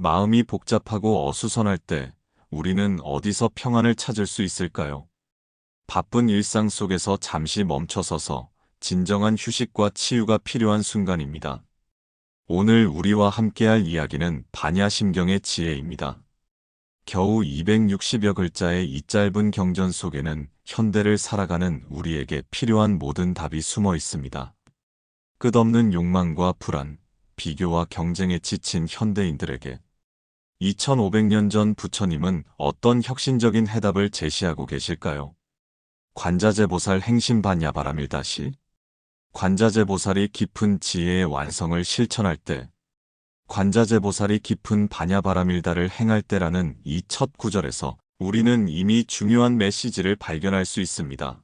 마음이 복잡하고 어수선할 때 우리는 어디서 평안을 찾을 수 있을까요? 바쁜 일상 속에서 잠시 멈춰서서 진정한 휴식과 치유가 필요한 순간입니다. 오늘 우리와 함께할 이야기는 반야심경의 지혜입니다. 겨우 260여 글자의 이 짧은 경전 속에는 현대를 살아가는 우리에게 필요한 모든 답이 숨어 있습니다. 끝없는 욕망과 불안, 비교와 경쟁에 지친 현대인들에게 2500년 전 부처님은 어떤 혁신적인 해답을 제시하고 계실까요? 관자재보살 행심반야바라밀다시 관자재보살이 깊은 지혜의 완성을 실천할 때 관자재보살이 깊은 반야바라밀다를 행할 때라는 이 첫 구절에서 우리는 이미 중요한 메시지를 발견할 수 있습니다.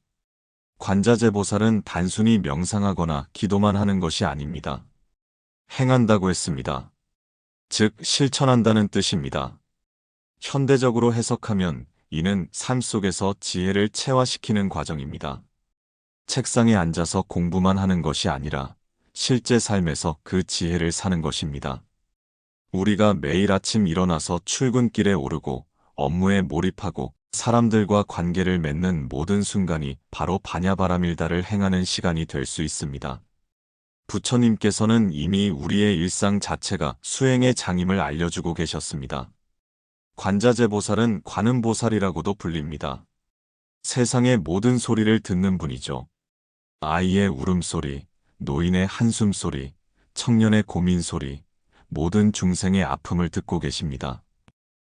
관자재보살은 단순히 명상하거나 기도만 하는 것이 아닙니다. 행한다고 했습니다. 즉, 실천한다는 뜻입니다. 현대적으로 해석하면 이는 삶 속에서 지혜를 체화시키는 과정입니다. 책상에 앉아서 공부만 하는 것이 아니라 실제 삶에서 그 지혜를 사는 것입니다. 우리가 매일 아침 일어나서 출근길에 오르고 업무에 몰입하고 사람들과 관계를 맺는 모든 순간이 바로 반야바라밀다를 행하는 시간이 될 수 있습니다. 부처님께서는 이미 우리의 일상 자체가 수행의 장임을 알려주고 계셨습니다. 관자재보살은 관음보살이라고도 불립니다. 세상의 모든 소리를 듣는 분이죠. 아이의 울음소리, 노인의 한숨소리, 청년의 고민소리, 모든 중생의 아픔을 듣고 계십니다.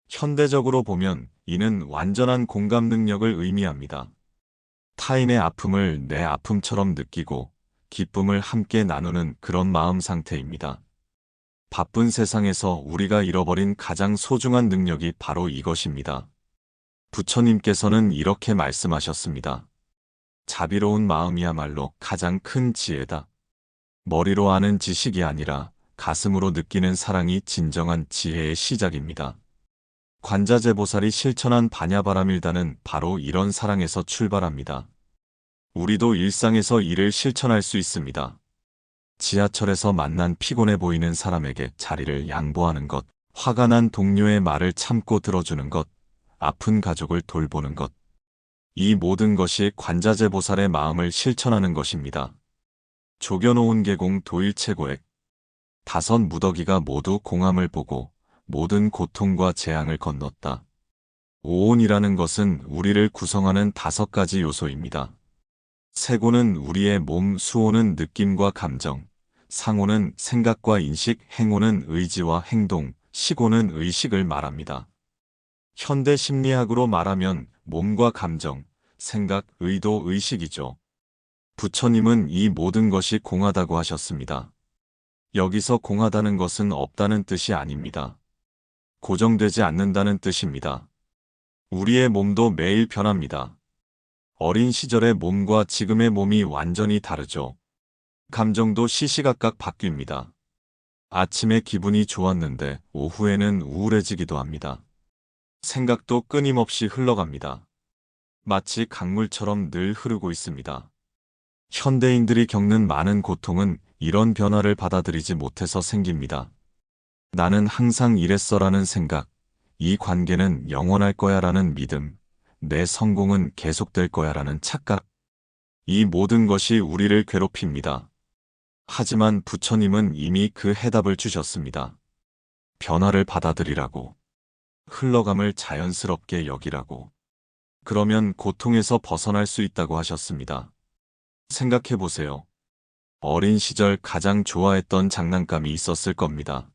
현대적으로 보면 이는 완전한 공감 능력을 의미합니다. 타인의 아픔을 내 아픔처럼 느끼고 기쁨을 함께 나누는 그런 마음 상태입니다. 바쁜 세상에서 우리가 잃어버린 가장 소중한 능력이 바로 이것입니다. 부처님께서는 이렇게 말씀하셨습니다. 자비로운 마음이야말로 가장 큰 지혜다. 머리로 아는 지식이 아니라 가슴으로 느끼는 사랑이 진정한 지혜의 시작입니다. 관자재보살이 실천한 반야바라밀다는 바로 이런 사랑에서 출발합니다. 우리도 일상에서 이를 실천할 수 있습니다. 지하철에서 만난 피곤해 보이는 사람에게 자리를 양보하는 것, 화가 난 동료의 말을 참고 들어주는 것, 아픈 가족을 돌보는 것. 이 모든 것이 관자재보살의 마음을 실천하는 것입니다. 조견오은 계공 도일체고액. 다섯 무더기가 모두 공함을 보고 모든 고통과 재앙을 건넜다. 오온이라는 것은 우리를 구성하는 5가지 요소입니다. 세고는 우리의 몸, 수오는 느낌과 감정, 상오는 생각과 인식, 행오는 의지와 행동, 식오는 의식을 말합니다. 현대 심리학으로 말하면 몸과 감정, 생각, 의도, 의식이죠. 부처님은 이 모든 것이 공하다고 하셨습니다. 여기서 공하다는 것은 없다는 뜻이 아닙니다. 고정되지 않는다는 뜻입니다. 우리의 몸도 매일 변합니다. 어린 시절의 몸과 지금의 몸이 완전히 다르죠. 감정도 시시각각 바뀝니다. 아침에 기분이 좋았는데 오후에는 우울해지기도 합니다. 생각도 끊임없이 흘러갑니다. 마치 강물처럼 늘 흐르고 있습니다. 현대인들이 겪는 많은 고통은 이런 변화를 받아들이지 못해서 생깁니다. 나는 항상 이랬어라는 생각, 이 관계는 영원할 거야라는 믿음, 내 성공은 계속될 거야라는 착각. 이 모든 것이 우리를 괴롭힙니다. 하지만 부처님은 이미 그 해답을 주셨습니다. 변화를 받아들이라고. 흘러감을 자연스럽게 여기라고. 그러면 고통에서 벗어날 수 있다고 하셨습니다. 생각해 보세요. 어린 시절 가장 좋아했던 장난감이 있었을 겁니다.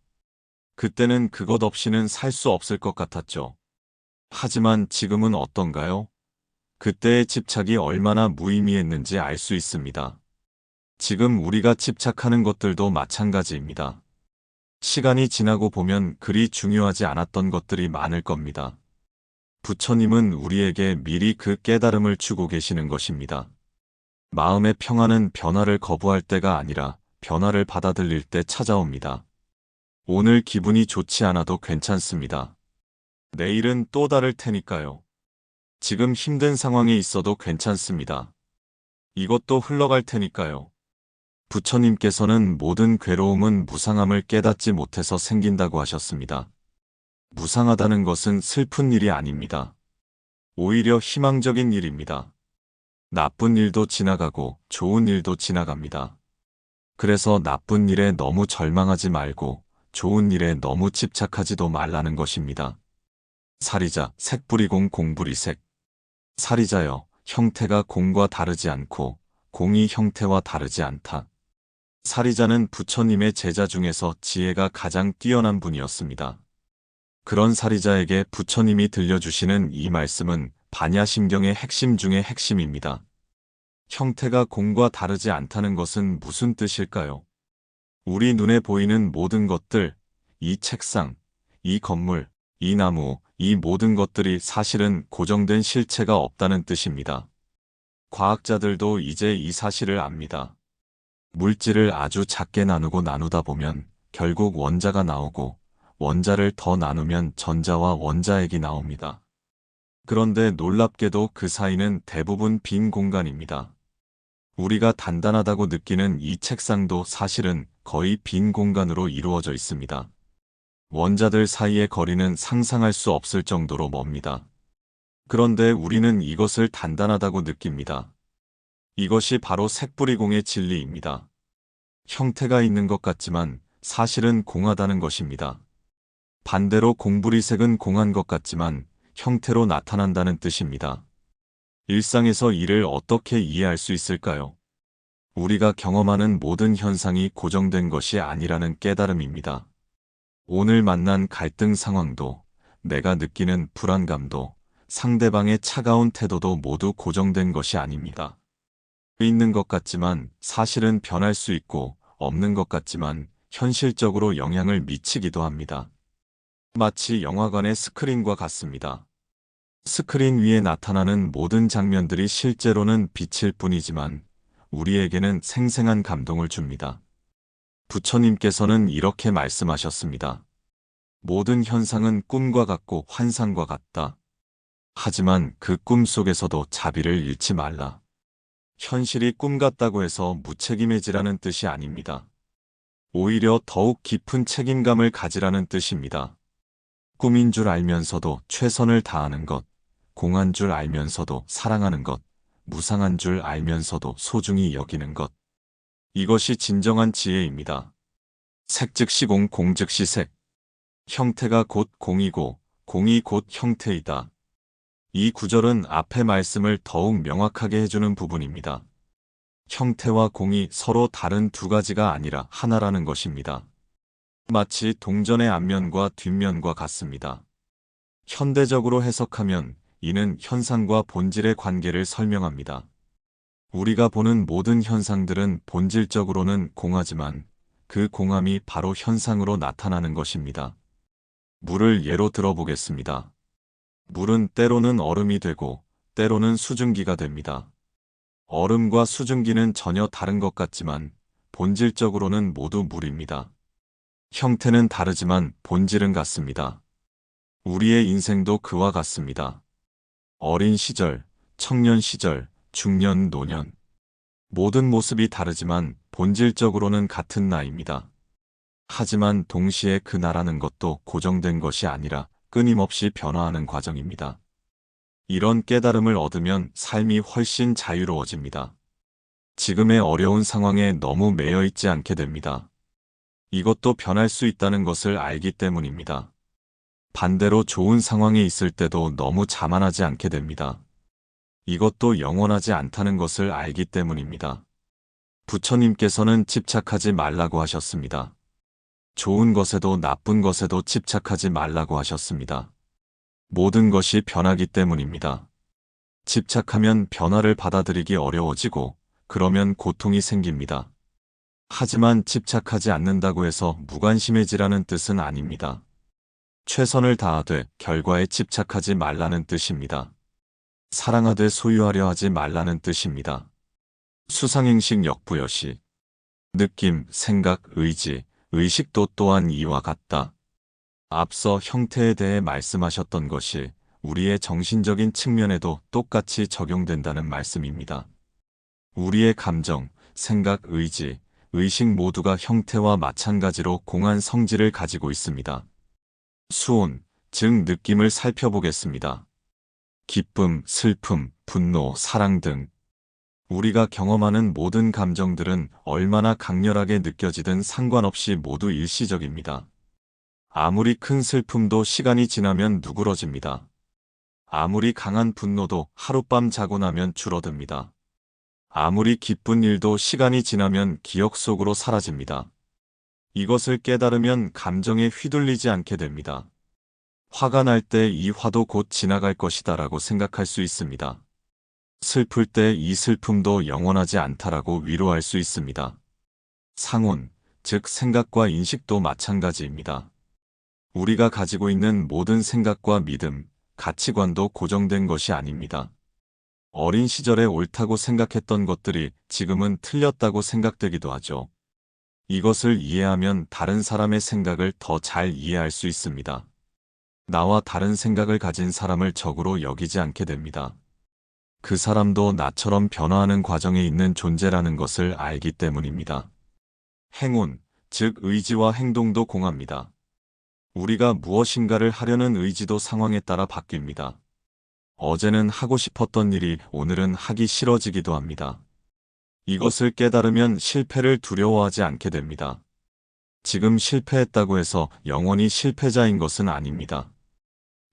그때는 그것 없이는 살 수 없을 것 같았죠. 하지만 지금은 어떤가요? 그때의 집착이 얼마나 무의미했는지 알 수 있습니다. 지금 우리가 집착하는 것들도 마찬가지입니다. 시간이 지나고 보면 그리 중요하지 않았던 것들이 많을 겁니다. 부처님은 우리에게 미리 그 깨달음을 주고 계시는 것입니다. 마음의 평안은 변화를 거부할 때가 아니라 변화를 받아들일 때 찾아옵니다. 오늘 기분이 좋지 않아도 괜찮습니다. 내일은 또 다를 테니까요. 지금 힘든 상황에 있어도 괜찮습니다. 이것도 흘러갈 테니까요. 부처님께서는 모든 괴로움은 무상함을 깨닫지 못해서 생긴다고 하셨습니다. 무상하다는 것은 슬픈 일이 아닙니다. 오히려 희망적인 일입니다. 나쁜 일도 지나가고 좋은 일도 지나갑니다. 그래서 나쁜 일에 너무 절망하지 말고 좋은 일에 너무 집착하지도 말라는 것입니다. 사리자, 색불이공 공불이색. 사리자여, 형태가 공과 다르지 않고 공이 형태와 다르지 않다. 사리자는 부처님의 제자 중에서 지혜가 가장 뛰어난 분이었습니다. 그런 사리자에게 부처님이 들려주시는 이 말씀은 반야심경의 핵심 중의 핵심입니다. 형태가 공과 다르지 않다는 것은 무슨 뜻일까요? 우리 눈에 보이는 모든 것들, 이 책상, 이 건물, 이 나무, 이 모든 것들이 사실은 고정된 실체가 없다는 뜻입니다. 과학자들도 이제 이 사실을 압니다. 물질을 아주 작게 나누다 보면 결국 원자가 나오고 원자를 더 나누면 전자와 원자핵이 나옵니다. 그런데 놀랍게도 그 사이는 대부분 빈 공간입니다. 우리가 단단하다고 느끼는 이 책상도 사실은 거의 빈 공간으로 이루어져 있습니다. 원자들 사이의 거리는 상상할 수 없을 정도로 멉니다. 그런데 우리는 이것을 단단하다고 느낍니다. 이것이 바로 색불이공의 진리입니다. 형태가 있는 것 같지만 사실은 공하다는 것입니다. 반대로 공불이색은 공한 것 같지만 형태로 나타난다는 뜻입니다. 일상에서 이를 어떻게 이해할 수 있을까요? 우리가 경험하는 모든 현상이 고정된 것이 아니라는 깨달음입니다. 오늘 만난 갈등 상황도, 내가 느끼는 불안감도, 상대방의 차가운 태도도 모두 고정된 것이 아닙니다. 있는 것 같지만 사실은 변할 수 있고 없는 것 같지만 현실적으로 영향을 미치기도 합니다. 마치 영화관의 스크린과 같습니다. 스크린 위에 나타나는 모든 장면들이 실제로는 빛일 뿐이지만 우리에게는 생생한 감동을 줍니다. 부처님께서는 이렇게 말씀하셨습니다. 모든 현상은 꿈과 같고 환상과 같다. 하지만 그 꿈 속에서도 자비를 잃지 말라. 현실이 꿈 같다고 해서 무책임해지라는 뜻이 아닙니다. 오히려 더욱 깊은 책임감을 가지라는 뜻입니다. 꿈인 줄 알면서도 최선을 다하는 것, 공한 줄 알면서도 사랑하는 것, 무상한 줄 알면서도 소중히 여기는 것. 이것이 진정한 지혜입니다. 색 즉시 공, 공 즉시 색. 형태가 곧 공이고 공이 곧 형태이다. 이 구절은 앞의 말씀을 더욱 명확하게 해주는 부분입니다. 형태와 공이 서로 다른 두 가지가 아니라 하나라는 것입니다. 마치 동전의 앞면과 뒷면과 같습니다. 현대적으로 해석하면 이는 현상과 본질의 관계를 설명합니다. 우리가 보는 모든 현상들은 본질적으로는 공하지만 그 공함이 바로 현상으로 나타나는 것입니다. 물을 예로 들어보겠습니다. 물은 때로는 얼음이 되고 때로는 수증기가 됩니다. 얼음과 수증기는 전혀 다른 것 같지만 본질적으로는 모두 물입니다. 형태는 다르지만 본질은 같습니다. 우리의 인생도 그와 같습니다. 어린 시절, 청년 시절, 중년, 노년. 모든 모습이 다르지만 본질적으로는 같은 나이입니다. 하지만 동시에 그 나라는 것도 고정된 것이 아니라 끊임없이 변화하는 과정입니다. 이런 깨달음을 얻으면 삶이 훨씬 자유로워집니다. 지금의 어려운 상황에 너무 매여 있지 않게 됩니다. 이것도 변할 수 있다는 것을 알기 때문입니다. 반대로 좋은 상황에 있을 때도 너무 자만하지 않게 됩니다. 이것도 영원하지 않다는 것을 알기 때문입니다. 부처님께서는 집착하지 말라고 하셨습니다. 좋은 것에도 나쁜 것에도 집착하지 말라고 하셨습니다. 모든 것이 변하기 때문입니다. 집착하면 변화를 받아들이기 어려워지고 그러면 고통이 생깁니다. 하지만 집착하지 않는다고 해서 무관심해지라는 뜻은 아닙니다. 최선을 다하되 결과에 집착하지 말라는 뜻입니다. 사랑하되 소유하려 하지 말라는 뜻입니다. 수상행식 역부여시. 느낌, 생각, 의지, 의식도 또한 이와 같다. 앞서 형태에 대해 말씀하셨던 것이 우리의 정신적인 측면에도 똑같이 적용된다는 말씀입니다. 우리의 감정, 생각, 의지, 의식 모두가 형태와 마찬가지로 공한 성질을 가지고 있습니다. 수온, 즉 느낌을 살펴보겠습니다. 기쁨, 슬픔, 분노, 사랑 등 우리가 경험하는 모든 감정들은 얼마나 강렬하게 느껴지든 상관없이 모두 일시적입니다. 아무리 큰 슬픔도 시간이 지나면 누그러집니다. 아무리 강한 분노도 하룻밤 자고 나면 줄어듭니다. 아무리 기쁜 일도 시간이 지나면 기억 속으로 사라집니다. 이것을 깨달으면 감정에 휘둘리지 않게 됩니다. 화가 날 때 이 화도 곧 지나갈 것이다라고 생각할 수 있습니다. 슬플 때 이 슬픔도 영원하지 않다라고 위로할 수 있습니다. 상온, 즉 생각과 인식도 마찬가지입니다. 우리가 가지고 있는 모든 생각과 믿음, 가치관도 고정된 것이 아닙니다. 어린 시절에 옳다고 생각했던 것들이 지금은 틀렸다고 생각되기도 하죠. 이것을 이해하면 다른 사람의 생각을 더 잘 이해할 수 있습니다. 나와 다른 생각을 가진 사람을 적으로 여기지 않게 됩니다. 그 사람도 나처럼 변화하는 과정에 있는 존재라는 것을 알기 때문입니다. 행운, 즉 의지와 행동도 공합니다. 우리가 무엇인가를 하려는 의지도 상황에 따라 바뀝니다. 어제는 하고 싶었던 일이 오늘은 하기 싫어지기도 합니다. 이것을 깨달으면 실패를 두려워하지 않게 됩니다. 지금 실패했다고 해서 영원히 실패자인 것은 아닙니다.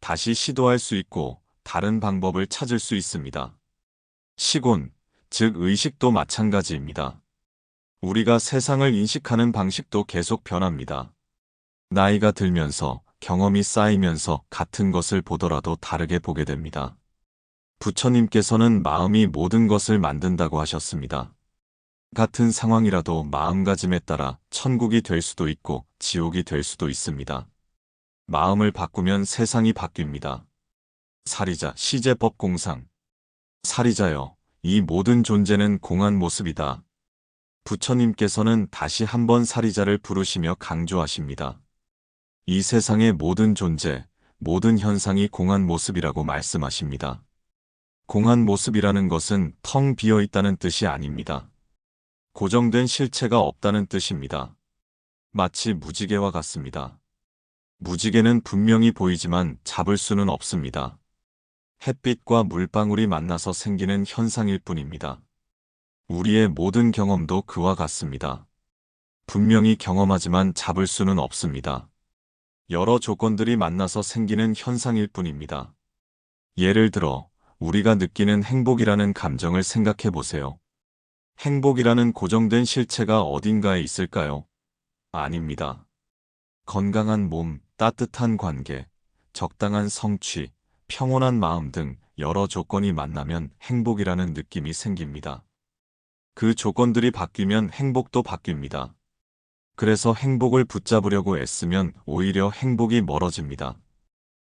다시 시도할 수 있고 다른 방법을 찾을 수 있습니다. 시곤, 즉 의식도 마찬가지입니다. 우리가 세상을 인식하는 방식도 계속 변합니다. 나이가 들면서 경험이 쌓이면서 같은 것을 보더라도 다르게 보게 됩니다. 부처님께서는 마음이 모든 것을 만든다고 하셨습니다. 같은 상황이라도 마음가짐에 따라 천국이 될 수도 있고 지옥이 될 수도 있습니다. 마음을 바꾸면 세상이 바뀝니다. 사리자, 시제법 공상. 사리자여, 이 모든 존재는 공한 모습이다. 부처님께서는 다시 한번 사리자를 부르시며 강조하십니다. 이 세상의 모든 존재, 모든 현상이 공한 모습이라고 말씀하십니다. 공한 모습이라는 것은 텅 비어 있다는 뜻이 아닙니다. 고정된 실체가 없다는 뜻입니다. 마치 무지개와 같습니다. 무지개는 분명히 보이지만 잡을 수는 없습니다. 햇빛과 물방울이 만나서 생기는 현상일 뿐입니다. 우리의 모든 경험도 그와 같습니다. 분명히 경험하지만 잡을 수는 없습니다. 여러 조건들이 만나서 생기는 현상일 뿐입니다. 예를 들어 우리가 느끼는 행복이라는 감정을 생각해 보세요. 행복이라는 고정된 실체가 어딘가에 있을까요? 아닙니다. 건강한 몸, 따뜻한 관계, 적당한 성취, 평온한 마음 등 여러 조건이 만나면 행복이라는 느낌이 생깁니다. 그 조건들이 바뀌면 행복도 바뀝니다. 그래서 행복을 붙잡으려고 애쓰면 오히려 행복이 멀어집니다.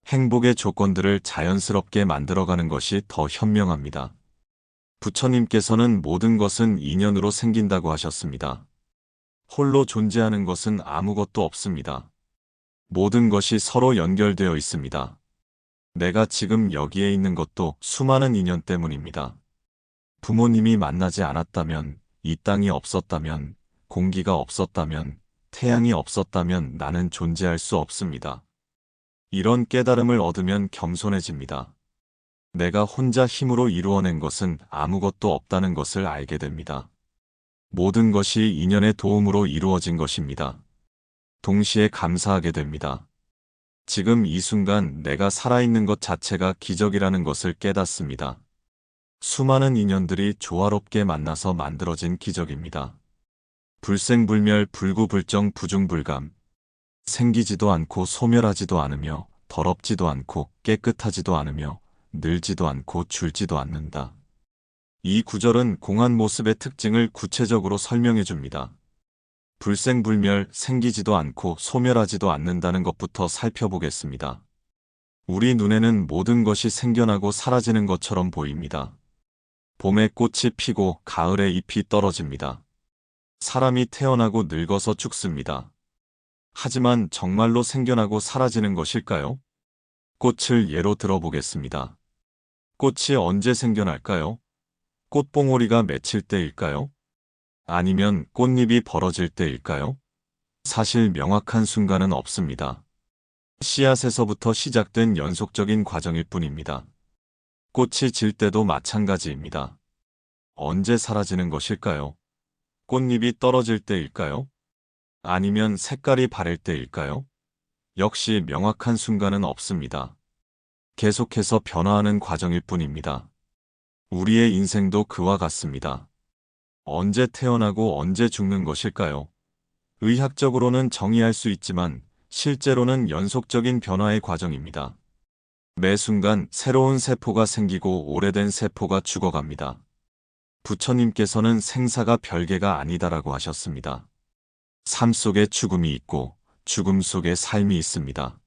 행복의 조건들을 자연스럽게 만들어가는 것이 더 현명합니다. 부처님께서는 모든 것은 인연으로 생긴다고 하셨습니다. 홀로 존재하는 것은 아무것도 없습니다. 모든 것이 서로 연결되어 있습니다. 내가 지금 여기에 있는 것도 수많은 인연 때문입니다. 부모님이 만나지 않았다면, 이 땅이 없었다면, 공기가 없었다면, 태양이 없었다면 나는 존재할 수 없습니다. 이런 깨달음을 얻으면 겸손해집니다. 내가 혼자 힘으로 이루어낸 것은 아무것도 없다는 것을 알게 됩니다. 모든 것이 인연의 도움으로 이루어진 것입니다. 동시에 감사하게 됩니다. 지금 이 순간 내가 살아있는 것 자체가 기적이라는 것을 깨닫습니다. 수많은 인연들이 조화롭게 만나서 만들어진 기적입니다. 불생불멸 불구불정 부중불감. 생기지도 않고 소멸하지도 않으며 더럽지도 않고 깨끗하지도 않으며 늘지도 않고 줄지도 않는다. 이 구절은 공한 모습의 특징을 구체적으로 설명해 줍니다. 불생불멸, 생기지도 않고 소멸하지도 않는다는 것부터 살펴보겠습니다. 우리 눈에는 모든 것이 생겨나고 사라지는 것처럼 보입니다. 봄에 꽃이 피고 가을에 잎이 떨어집니다. 사람이 태어나고 늙어서 죽습니다. 하지만 정말로 생겨나고 사라지는 것일까요? 꽃을 예로 들어보겠습니다. 꽃이 언제 생겨날까요? 꽃봉오리가 맺힐 때일까요? 아니면 꽃잎이 벌어질 때일까요? 사실 명확한 순간은 없습니다. 씨앗에서부터 시작된 연속적인 과정일 뿐입니다. 꽃이 질 때도 마찬가지입니다. 언제 사라지는 것일까요? 꽃잎이 떨어질 때일까요? 아니면 색깔이 바뀔 때일까요? 역시 명확한 순간은 없습니다. 계속해서 변화하는 과정일 뿐입니다. 우리의 인생도 그와 같습니다. 언제 태어나고 언제 죽는 것일까요? 의학적으로는 정의할 수 있지만 실제로는 연속적인 변화의 과정입니다. 매 순간 새로운 세포가 생기고 오래된 세포가 죽어갑니다. 부처님께서는 생사가 별개가 아니다라고 하셨습니다. 삶 속에 죽음이 있고 죽음 속에 삶이 있습니다.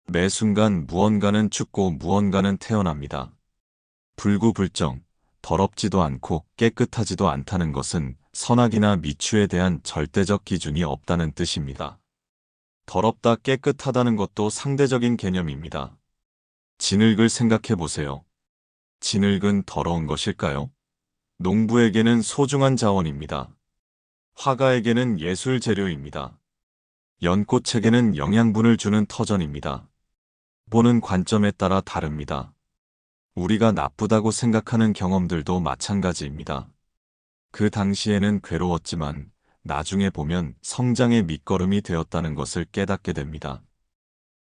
매 순간 무언가는 죽고 무언가는 태어납니다. 불구불정, 더럽지도 않고 깨끗하지도 않다는 것은 선악이나 미추에 대한 절대적 기준이 없다는 뜻입니다. 더럽다 깨끗하다는 것도 상대적인 개념입니다. 진흙을 생각해 보세요. 진흙은 더러운 것일까요? 농부에게는 소중한 자원입니다. 화가에게는 예술 재료입니다. 연꽃에게는 영양분을 주는 터전입니다. 보는 관점에 따라 다릅니다. 우리가 나쁘다고 생각하는 경험들도 마찬가지입니다. 그 당시에는 괴로웠지만 나중에 보면 성장의 밑거름이 되었다는 것을 깨닫게 됩니다.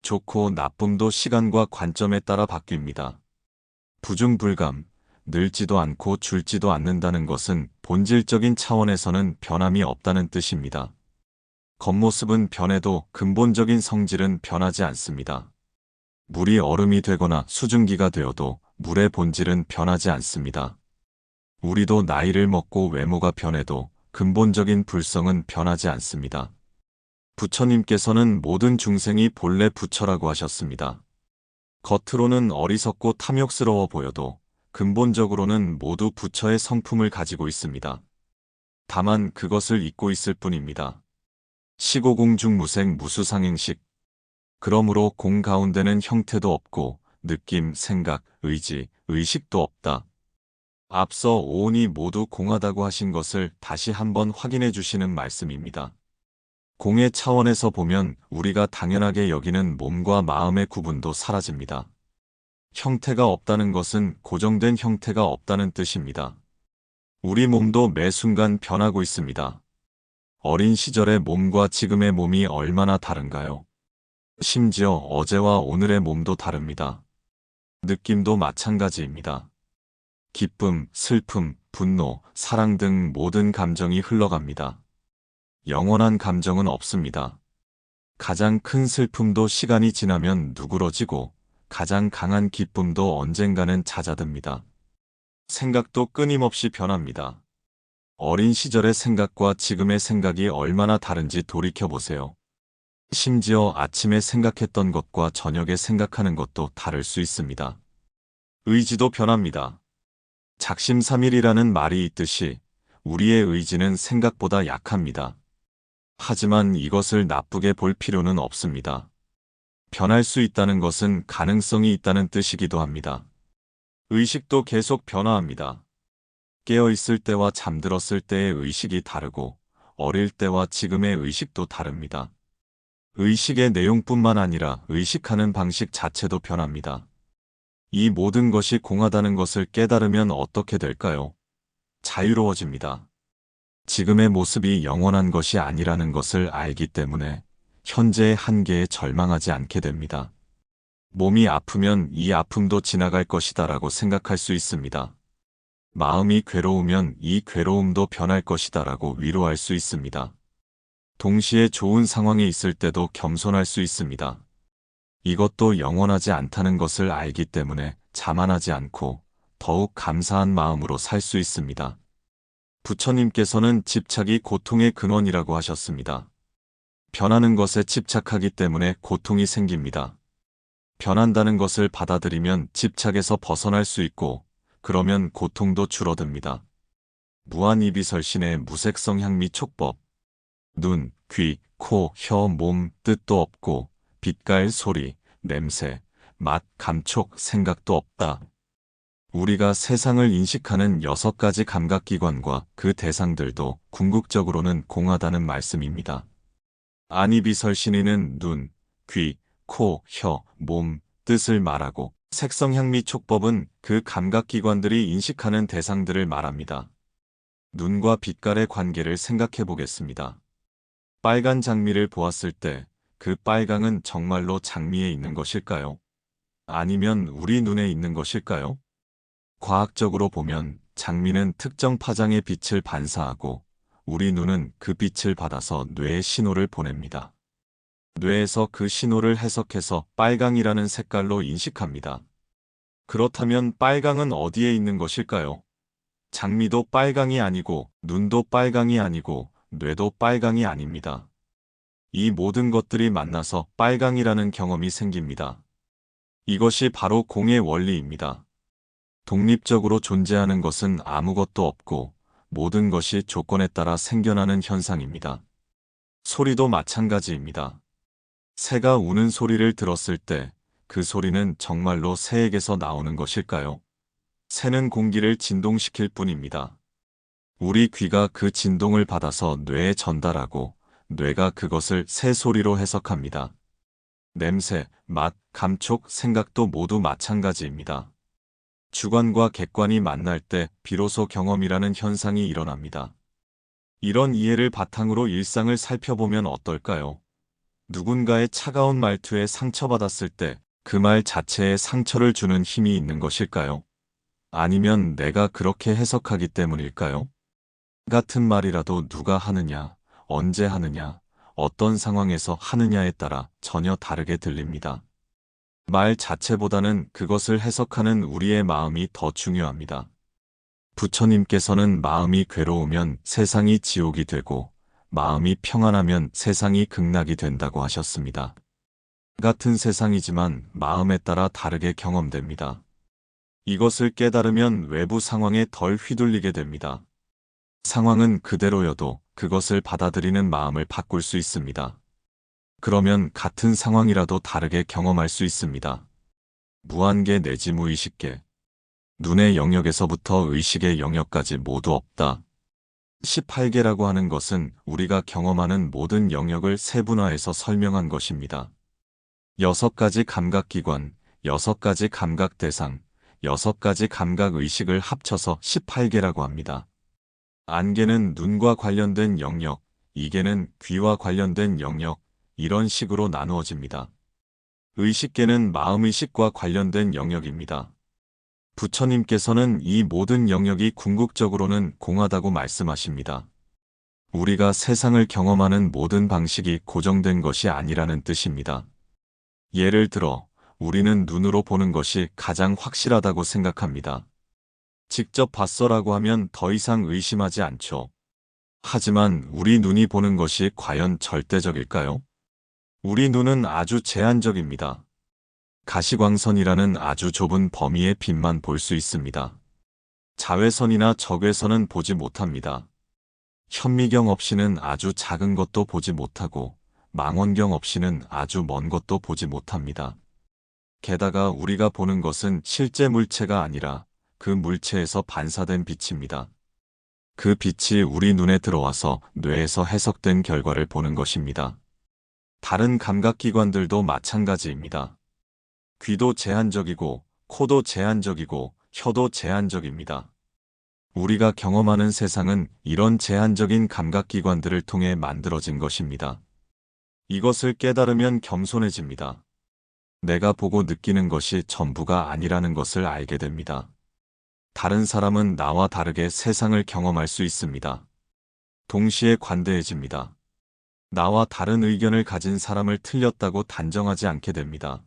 좋고 나쁨도 시간과 관점에 따라 바뀝니다. 부중불감, 늘지도 않고 줄지도 않는다는 것은 본질적인 차원에서는 변함이 없다는 뜻입니다. 겉모습은 변해도 근본적인 성질은 변하지 않습니다. 물이 얼음이 되거나 수증기가 되어도 물의 본질은 변하지 않습니다. 우리도 나이를 먹고 외모가 변해도 근본적인 불성은 변하지 않습니다. 부처님께서는 모든 중생이 본래 부처라고 하셨습니다. 겉으로는 어리석고 탐욕스러워 보여도 근본적으로는 모두 부처의 성품을 가지고 있습니다. 다만 그것을 잊고 있을 뿐입니다. 시고공중무생 무수상행식. 그러므로 공 가운데는 형태도 없고 느낌, 생각, 의지, 의식도 없다. 앞서 오온이 모두 공하다고 하신 것을 다시 한번 확인해 주시는 말씀입니다. 공의 차원에서 보면 우리가 당연하게 여기는 몸과 마음의 구분도 사라집니다. 형태가 없다는 것은 고정된 형태가 없다는 뜻입니다. 우리 몸도 매 순간 변하고 있습니다. 어린 시절의 몸과 지금의 몸이 얼마나 다른가요? 심지어 어제와 오늘의 몸도 다릅니다. 느낌도 마찬가지입니다. 기쁨, 슬픔, 분노, 사랑 등 모든 감정이 흘러갑니다. 영원한 감정은 없습니다. 가장 큰 슬픔도 시간이 지나면 누그러지고 가장 강한 기쁨도 언젠가는 잦아듭니다. 생각도 끊임없이 변합니다. 어린 시절의 생각과 지금의 생각이 얼마나 다른지 돌이켜보세요. 심지어 아침에 생각했던 것과 저녁에 생각하는 것도 다를 수 있습니다. 의지도 변합니다. 작심삼일이라는 말이 있듯이 우리의 의지는 생각보다 약합니다. 하지만 이것을 나쁘게 볼 필요는 없습니다. 변할 수 있다는 것은 가능성이 있다는 뜻이기도 합니다. 의식도 계속 변화합니다. 깨어있을 때와 잠들었을 때의 의식이 다르고 어릴 때와 지금의 의식도 다릅니다. 의식의 내용뿐만 아니라 의식하는 방식 자체도 변합니다. 이 모든 것이 공하다는 것을 깨달으면 어떻게 될까요? 자유로워집니다. 지금의 모습이 영원한 것이 아니라는 것을 알기 때문에 현재의 한계에 절망하지 않게 됩니다. 몸이 아프면 이 아픔도 지나갈 것이다라고 생각할 수 있습니다. 마음이 괴로우면 이 괴로움도 변할 것이다라고 위로할 수 있습니다. 동시에 좋은 상황에 있을 때도 겸손할 수 있습니다. 이것도 영원하지 않다는 것을 알기 때문에 자만하지 않고 더욱 감사한 마음으로 살 수 있습니다. 부처님께서는 집착이 고통의 근원이라고 하셨습니다. 변하는 것에 집착하기 때문에 고통이 생깁니다. 변한다는 것을 받아들이면 집착에서 벗어날 수 있고 그러면 고통도 줄어듭니다. 무한이비설신의 무색성 향미 촉법. 눈, 귀, 코, 혀, 몸, 뜻도 없고 빛깔, 소리, 냄새, 맛, 감촉, 생각도 없다. 우리가 세상을 인식하는 6가지 감각기관과 그 대상들도 궁극적으로는 공하다는 말씀입니다. 안이비설신이는 눈, 귀, 코, 혀, 몸, 뜻을 말하고 색성 향미 촉법은 그 감각기관들이 인식하는 대상들을 말합니다. 눈과 빛깔의 관계를 생각해 보겠습니다. 빨간 장미를 보았을 때 그 빨강은 정말로 장미에 있는 것일까요? 아니면 우리 눈에 있는 것일까요? 과학적으로 보면 장미는 특정 파장의 빛을 반사하고 우리 눈은 그 빛을 받아서 뇌에 신호를 보냅니다. 뇌에서 그 신호를 해석해서 빨강이라는 색깔로 인식합니다. 그렇다면 빨강은 어디에 있는 것일까요? 장미도 빨강이 아니고 눈도 빨강이 아니고 뇌도 빨강이 아닙니다. 이 모든 것들이 만나서 빨강이라는 경험이 생깁니다. 이것이 바로 공의 원리입니다. 독립적으로 존재하는 것은 아무것도 없고 모든 것이 조건에 따라 생겨나는 현상입니다. 소리도 마찬가지입니다. 새가 우는 소리를 들었을 때 그 소리는 정말로 새에게서 나오는 것일까요? 새는 공기를 진동시킬 뿐입니다. 우리 귀가 그 진동을 받아서 뇌에 전달하고 뇌가 그것을 새 소리로 해석합니다. 냄새, 맛, 감촉, 생각도 모두 마찬가지입니다. 주관과 객관이 만날 때 비로소 경험이라는 현상이 일어납니다. 이런 이해를 바탕으로 일상을 살펴보면 어떨까요? 누군가의 차가운 말투에 상처받았을 때 그 말 자체에 상처를 주는 힘이 있는 것일까요? 아니면 내가 그렇게 해석하기 때문일까요? 같은 말이라도 누가 하느냐, 언제 하느냐, 어떤 상황에서 하느냐에 따라 전혀 다르게 들립니다. 말 자체보다는 그것을 해석하는 우리의 마음이 더 중요합니다. 부처님께서는 마음이 괴로우면 세상이 지옥이 되고 마음이 평안하면 세상이 극락이 된다고 하셨습니다. 같은 세상이지만 마음에 따라 다르게 경험됩니다. 이것을 깨달으면 외부 상황에 덜 휘둘리게 됩니다. 상황은 그대로여도 그것을 받아들이는 마음을 바꿀 수 있습니다. 그러면 같은 상황이라도 다르게 경험할 수 있습니다. 무한계 내지 무의식계. 눈의 영역에서부터 의식의 영역까지 모두 없다. 18계라고 하는 것은 우리가 경험하는 모든 영역을 세분화해서 설명한 것입니다. 6가지 감각기관, 6가지 감각대상, 6가지 감각의식을 합쳐서 18계라고 합니다. 안계는 눈과 관련된 영역, 이계는 귀와 관련된 영역, 이런 식으로 나누어집니다. 의식계는 마음의식과 관련된 영역입니다. 부처님께서는 이 모든 영역이 궁극적으로는 공하다고 말씀하십니다. 우리가 세상을 경험하는 모든 방식이 고정된 것이 아니라는 뜻입니다. 예를 들어, 우리는 눈으로 보는 것이 가장 확실하다고 생각합니다. 직접 봤어라고 하면 더 이상 의심하지 않죠. 하지만 우리 눈이 보는 것이 과연 절대적일까요? 우리 눈은 아주 제한적입니다. 가시광선이라는 아주 좁은 범위의 빛만 볼 수 있습니다. 자외선이나 적외선은 보지 못합니다. 현미경 없이는 아주 작은 것도 보지 못하고 망원경 없이는 아주 먼 것도 보지 못합니다. 게다가 우리가 보는 것은 실제 물체가 아니라 그 물체에서 반사된 빛입니다. 그 빛이 우리 눈에 들어와서 뇌에서 해석된 결과를 보는 것입니다. 다른 감각기관들도 마찬가지입니다. 귀도 제한적이고, 코도 제한적이고, 혀도 제한적입니다. 우리가 경험하는 세상은 이런 제한적인 감각기관들을 통해 만들어진 것입니다. 이것을 깨달으면 겸손해집니다. 내가 보고 느끼는 것이 전부가 아니라는 것을 알게 됩니다. 다른 사람은 나와 다르게 세상을 경험할 수 있습니다. 동시에 관대해집니다. 나와 다른 의견을 가진 사람을 틀렸다고 단정하지 않게 됩니다.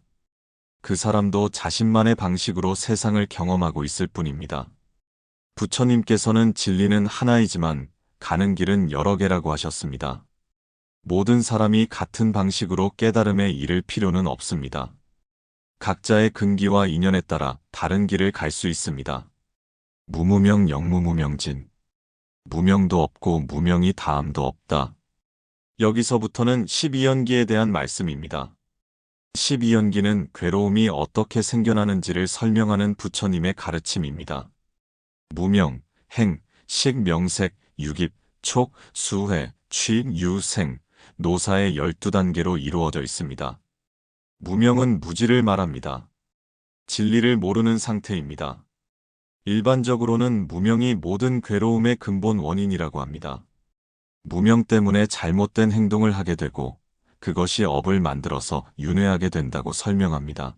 그 사람도 자신만의 방식으로 세상을 경험하고 있을 뿐입니다. 부처님께서는 진리는 하나이지만 가는 길은 여러 개라고 하셨습니다. 모든 사람이 같은 방식으로 깨달음에 이를 필요는 없습니다. 각자의 근기와 인연에 따라 다른 길을 갈 수 있습니다. 무무명 영무무명진. 무명도 없고 무명이 다음도 없다. 여기서부터는 12연기에 대한 말씀입니다. 12연기는 괴로움이 어떻게 생겨나는지를 설명하는 부처님의 가르침입니다. 무명, 행, 식, 명색, 유깁, 촉, 수회, 취, 유, 생, 노사의 12단계로 이루어져 있습니다. 무명은 무지를 말합니다. 진리를 모르는 상태입니다. 일반적으로는 무명이 모든 괴로움의 근본 원인이라고 합니다. 무명 때문에 잘못된 행동을 하게 되고 그것이 업을 만들어서 윤회하게 된다고 설명합니다.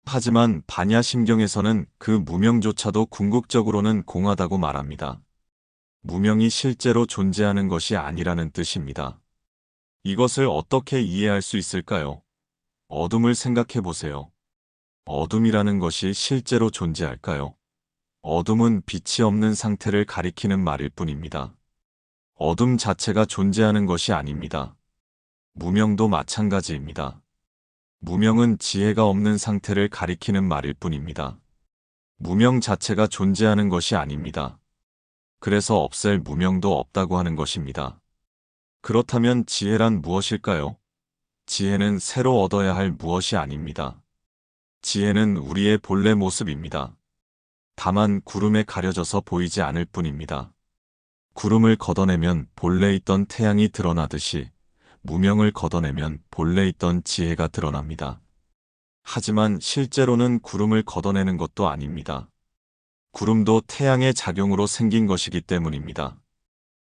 하지만 반야심경에서는 그 무명조차도 궁극적으로는 공하다고 말합니다. 무명이 실제로 존재하는 것이 아니라는 뜻입니다. 이것을 어떻게 이해할 수 있을까요? 어둠을 생각해 보세요. 어둠이라는 것이 실제로 존재할까요? 어둠은 빛이 없는 상태를 가리키는 말일 뿐입니다. 어둠 자체가 존재하는 것이 아닙니다. 무명도 마찬가지입니다. 무명은 지혜가 없는 상태를 가리키는 말일 뿐입니다. 무명 자체가 존재하는 것이 아닙니다. 그래서 없앨 무명도 없다고 하는 것입니다. 그렇다면 지혜란 무엇일까요? 지혜는 새로 얻어야 할 무엇이 아닙니다. 지혜는 우리의 본래 모습입니다. 다만 구름에 가려져서 보이지 않을 뿐입니다. 구름을 걷어내면 본래 있던 태양이 드러나듯이 무명을 걷어내면 본래 있던 지혜가 드러납니다. 하지만 실제로는 구름을 걷어내는 것도 아닙니다. 구름도 태양의 작용으로 생긴 것이기 때문입니다.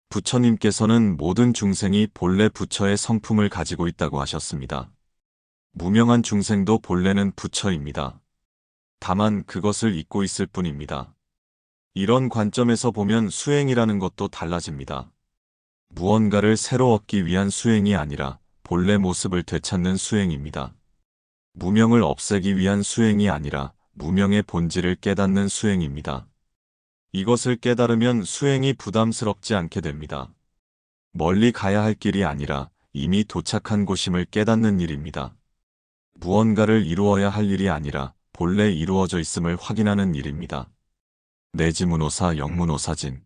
부처님께서는 모든 중생이 본래 부처의 성품을 가지고 있다고 하셨습니다. 무명한 중생도 본래는 부처입니다. 다만 그것을 잊고 있을 뿐입니다. 이런 관점에서 보면 수행이라는 것도 달라집니다. 무언가를 새로 얻기 위한 수행이 아니라 본래 모습을 되찾는 수행입니다. 무명을 없애기 위한 수행이 아니라 무명의 본질을 깨닫는 수행입니다. 이것을 깨달으면 수행이 부담스럽지 않게 됩니다. 멀리 가야 할 길이 아니라 이미 도착한 곳임을 깨닫는 일입니다. 무언가를 이루어야 할 일이 아니라 본래 이루어져 있음을 확인하는 일입니다. 내지문호사 영문호사진.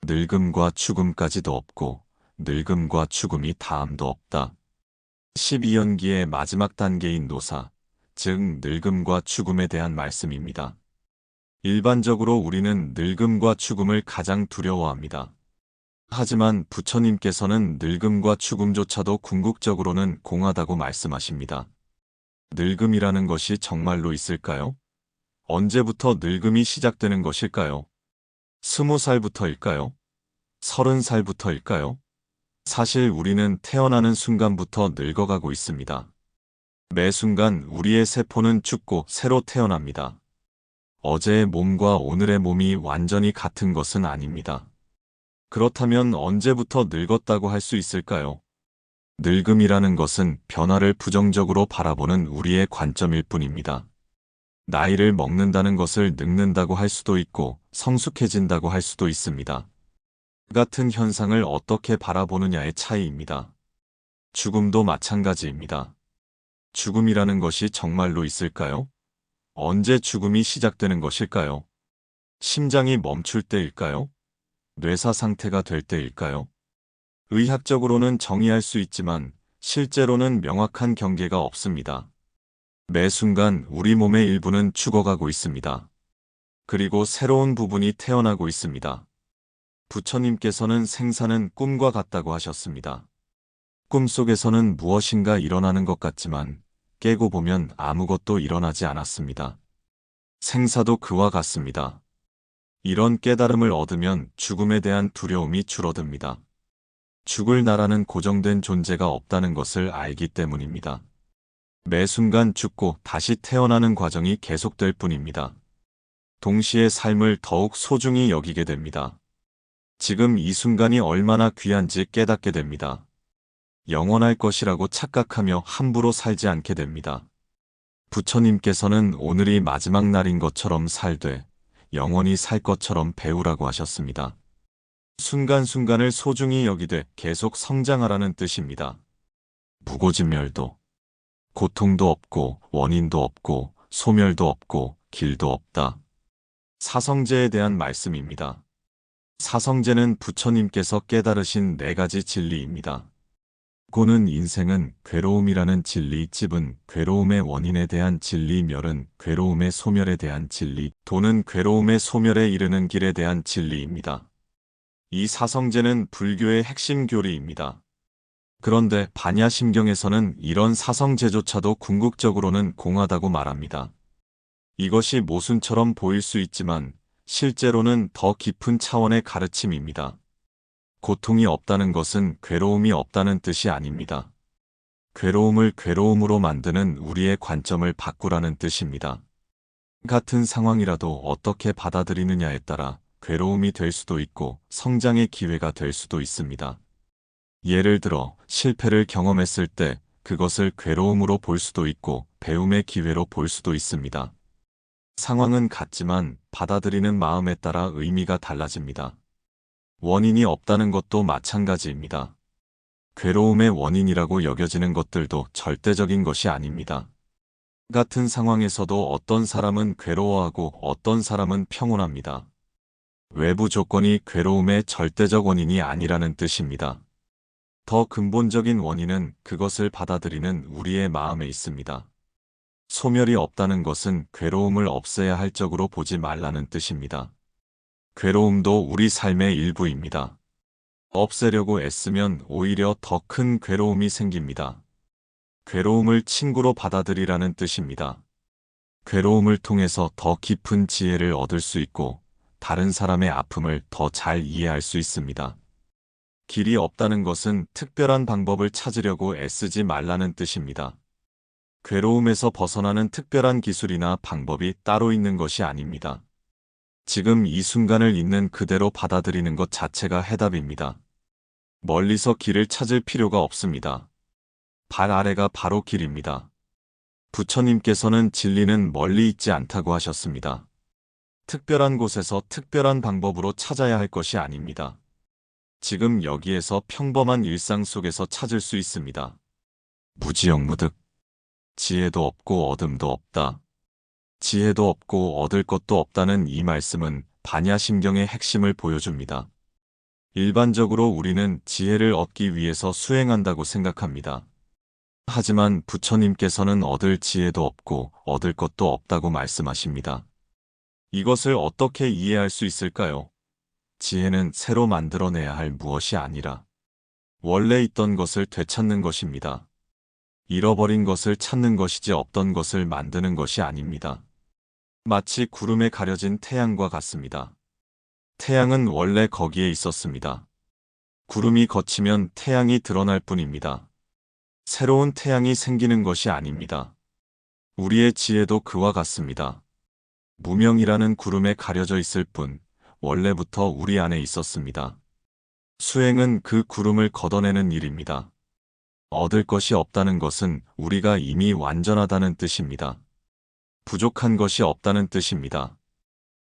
늙음과 죽음까지도 없고 늙음과 죽음이 다음도 없다. 12연기의 마지막 단계인 노사, 즉 늙음과 죽음에 대한 말씀입니다. 일반적으로 우리는 늙음과 죽음을 가장 두려워합니다. 하지만 부처님께서는 늙음과 죽음조차도 궁극적으로는 공하다고 말씀하십니다. 늙음이라는 것이 정말로 있을까요? 언제부터 늙음이 시작되는 것일까요? 20살부터일까요? 30살부터일까요? 사실 우리는 태어나는 순간부터 늙어가고 있습니다. 매 순간 우리의 세포는 죽고 새로 태어납니다. 어제의 몸과 오늘의 몸이 완전히 같은 것은 아닙니다. 그렇다면 언제부터 늙었다고 할 수 있을까요? 늙음이라는 것은 변화를 부정적으로 바라보는 우리의 관점일 뿐입니다. 나이를 먹는다는 것을 늙는다고 할 수도 있고 성숙해진다고 할 수도 있습니다. 같은 현상을 어떻게 바라보느냐의 차이입니다. 죽음도 마찬가지입니다. 죽음이라는 것이 정말로 있을까요? 언제 죽음이 시작되는 것일까요? 심장이 멈출 때일까요? 뇌사 상태가 될 때일까요? 의학적으로는 정의할 수 있지만 실제로는 명확한 경계가 없습니다. 매 순간 우리 몸의 일부는 죽어가고 있습니다. 그리고 새로운 부분이 태어나고 있습니다. 부처님께서는 생사는 꿈과 같다고 하셨습니다. 꿈속에서는 무엇인가 일어나는 것 같지만 깨고 보면 아무것도 일어나지 않았습니다. 생사도 그와 같습니다. 이런 깨달음을 얻으면 죽음에 대한 두려움이 줄어듭니다. 죽을 나라는 고정된 존재가 없다는 것을 알기 때문입니다. 매 순간 죽고 다시 태어나는 과정이 계속될 뿐입니다. 동시에 삶을 더욱 소중히 여기게 됩니다. 지금 이 순간이 얼마나 귀한지 깨닫게 됩니다. 영원할 것이라고 착각하며 함부로 살지 않게 됩니다. 부처님께서는 오늘이 마지막 날인 것처럼 살되 영원히 살 것처럼 배우라고 하셨습니다. 순간순간을 소중히 여기되 계속 성장하라는 뜻입니다. 무고진멸도, 고통도 없고 원인도 없고 소멸도 없고 길도 없다. 사성제에 대한 말씀입니다. 사성제는 부처님께서 깨달으신 4가지 진리입니다. 고는 인생은 괴로움이라는 진리, 집은 괴로움의 원인에 대한 진리, 멸은 괴로움의 소멸에 대한 진리, 도는 괴로움의 소멸에 이르는 길에 대한 진리입니다. 이 사성제는 불교의 핵심 교리입니다. 그런데 반야심경에서는 이런 사성제조차도 궁극적으로는 공하다고 말합니다. 이것이 모순처럼 보일 수 있지만 실제로는 더 깊은 차원의 가르침입니다. 고통이 없다는 것은 괴로움이 없다는 뜻이 아닙니다. 괴로움을 괴로움으로 만드는 우리의 관점을 바꾸라는 뜻입니다. 같은 상황이라도 어떻게 받아들이느냐에 따라 괴로움이 될 수도 있고 성장의 기회가 될 수도 있습니다. 예를 들어 실패를 경험했을 때 그것을 괴로움으로 볼 수도 있고 배움의 기회로 볼 수도 있습니다. 상황은 같지만 받아들이는 마음에 따라 의미가 달라집니다. 원인이 없다는 것도 마찬가지입니다. 괴로움의 원인이라고 여겨지는 것들도 절대적인 것이 아닙니다. 같은 상황에서도 어떤 사람은 괴로워하고 어떤 사람은 평온합니다. 외부 조건이 괴로움의 절대적 원인이 아니라는 뜻입니다. 더 근본적인 원인은 그것을 받아들이는 우리의 마음에 있습니다. 소멸이 없다는 것은 괴로움을 없애야 할 적으로 보지 말라는 뜻입니다. 괴로움도 우리 삶의 일부입니다. 없애려고 애쓰면 오히려 더 큰 괴로움이 생깁니다. 괴로움을 친구로 받아들이라는 뜻입니다. 괴로움을 통해서 더 깊은 지혜를 얻을 수 있고 다른 사람의 아픔을 더 잘 이해할 수 있습니다. 길이 없다는 것은 특별한 방법을 찾으려고 애쓰지 말라는 뜻입니다. 괴로움에서 벗어나는 특별한 기술이나 방법이 따로 있는 것이 아닙니다. 지금 이 순간을 있는 그대로 받아들이는 것 자체가 해답입니다. 멀리서 길을 찾을 필요가 없습니다. 발 아래가 바로 길입니다. 부처님께서는 진리는 멀리 있지 않다고 하셨습니다. 특별한 곳에서 특별한 방법으로 찾아야 할 것이 아닙니다. 지금 여기에서 평범한 일상 속에서 찾을 수 있습니다. 무지영무득. 지혜도 없고 얻음도 없다. 지혜도 없고 얻을 것도 없다는 이 말씀은 반야심경의 핵심을 보여줍니다. 일반적으로 우리는 지혜를 얻기 위해서 수행한다고 생각합니다. 하지만 부처님께서는 얻을 지혜도 없고 얻을 것도 없다고 말씀하십니다. 이것을 어떻게 이해할 수 있을까요? 지혜는 새로 만들어내야 할 무엇이 아니라 원래 있던 것을 되찾는 것입니다. 잃어버린 것을 찾는 것이지 없던 것을 만드는 것이 아닙니다. 마치 구름에 가려진 태양과 같습니다. 태양은 원래 거기에 있었습니다. 구름이 걷히면 태양이 드러날 뿐입니다. 새로운 태양이 생기는 것이 아닙니다. 우리의 지혜도 그와 같습니다. 무명이라는 구름에 가려져 있을 뿐 원래부터 우리 안에 있었습니다. 수행은 그 구름을 걷어내는 일입니다. 얻을 것이 없다는 것은 우리가 이미 완전하다는 뜻입니다. 부족한 것이 없다는 뜻입니다.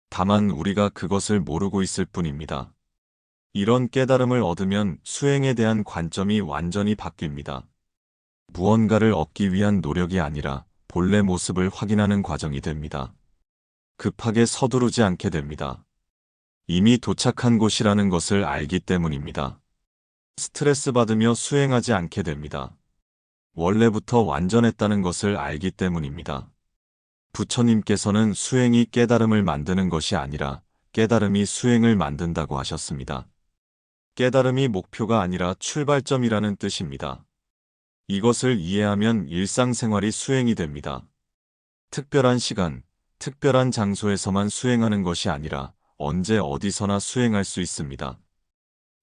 다만 우리가 그것을 모르고 있을 뿐입니다. 이런 깨달음을 얻으면 수행에 대한 관점이 완전히 바뀝니다. 무언가를 얻기 위한 노력이 아니라 본래 모습을 확인하는 과정이 됩니다. 급하게 서두르지 않게 됩니다. 이미 도착한 곳이라는 것을 알기 때문입니다. 스트레스 받으며 수행하지 않게 됩니다. 원래부터 완전했다는 것을 알기 때문입니다. 부처님께서는 수행이 깨달음을 만드는 것이 아니라 깨달음이 수행을 만든다고 하셨습니다. 깨달음이 목표가 아니라 출발점이라는 뜻입니다. 이것을 이해하면 일상생활이 수행이 됩니다. 특별한 시간, 특별한 장소에서만 수행하는 것이 아니라 언제 어디서나 수행할 수 있습니다.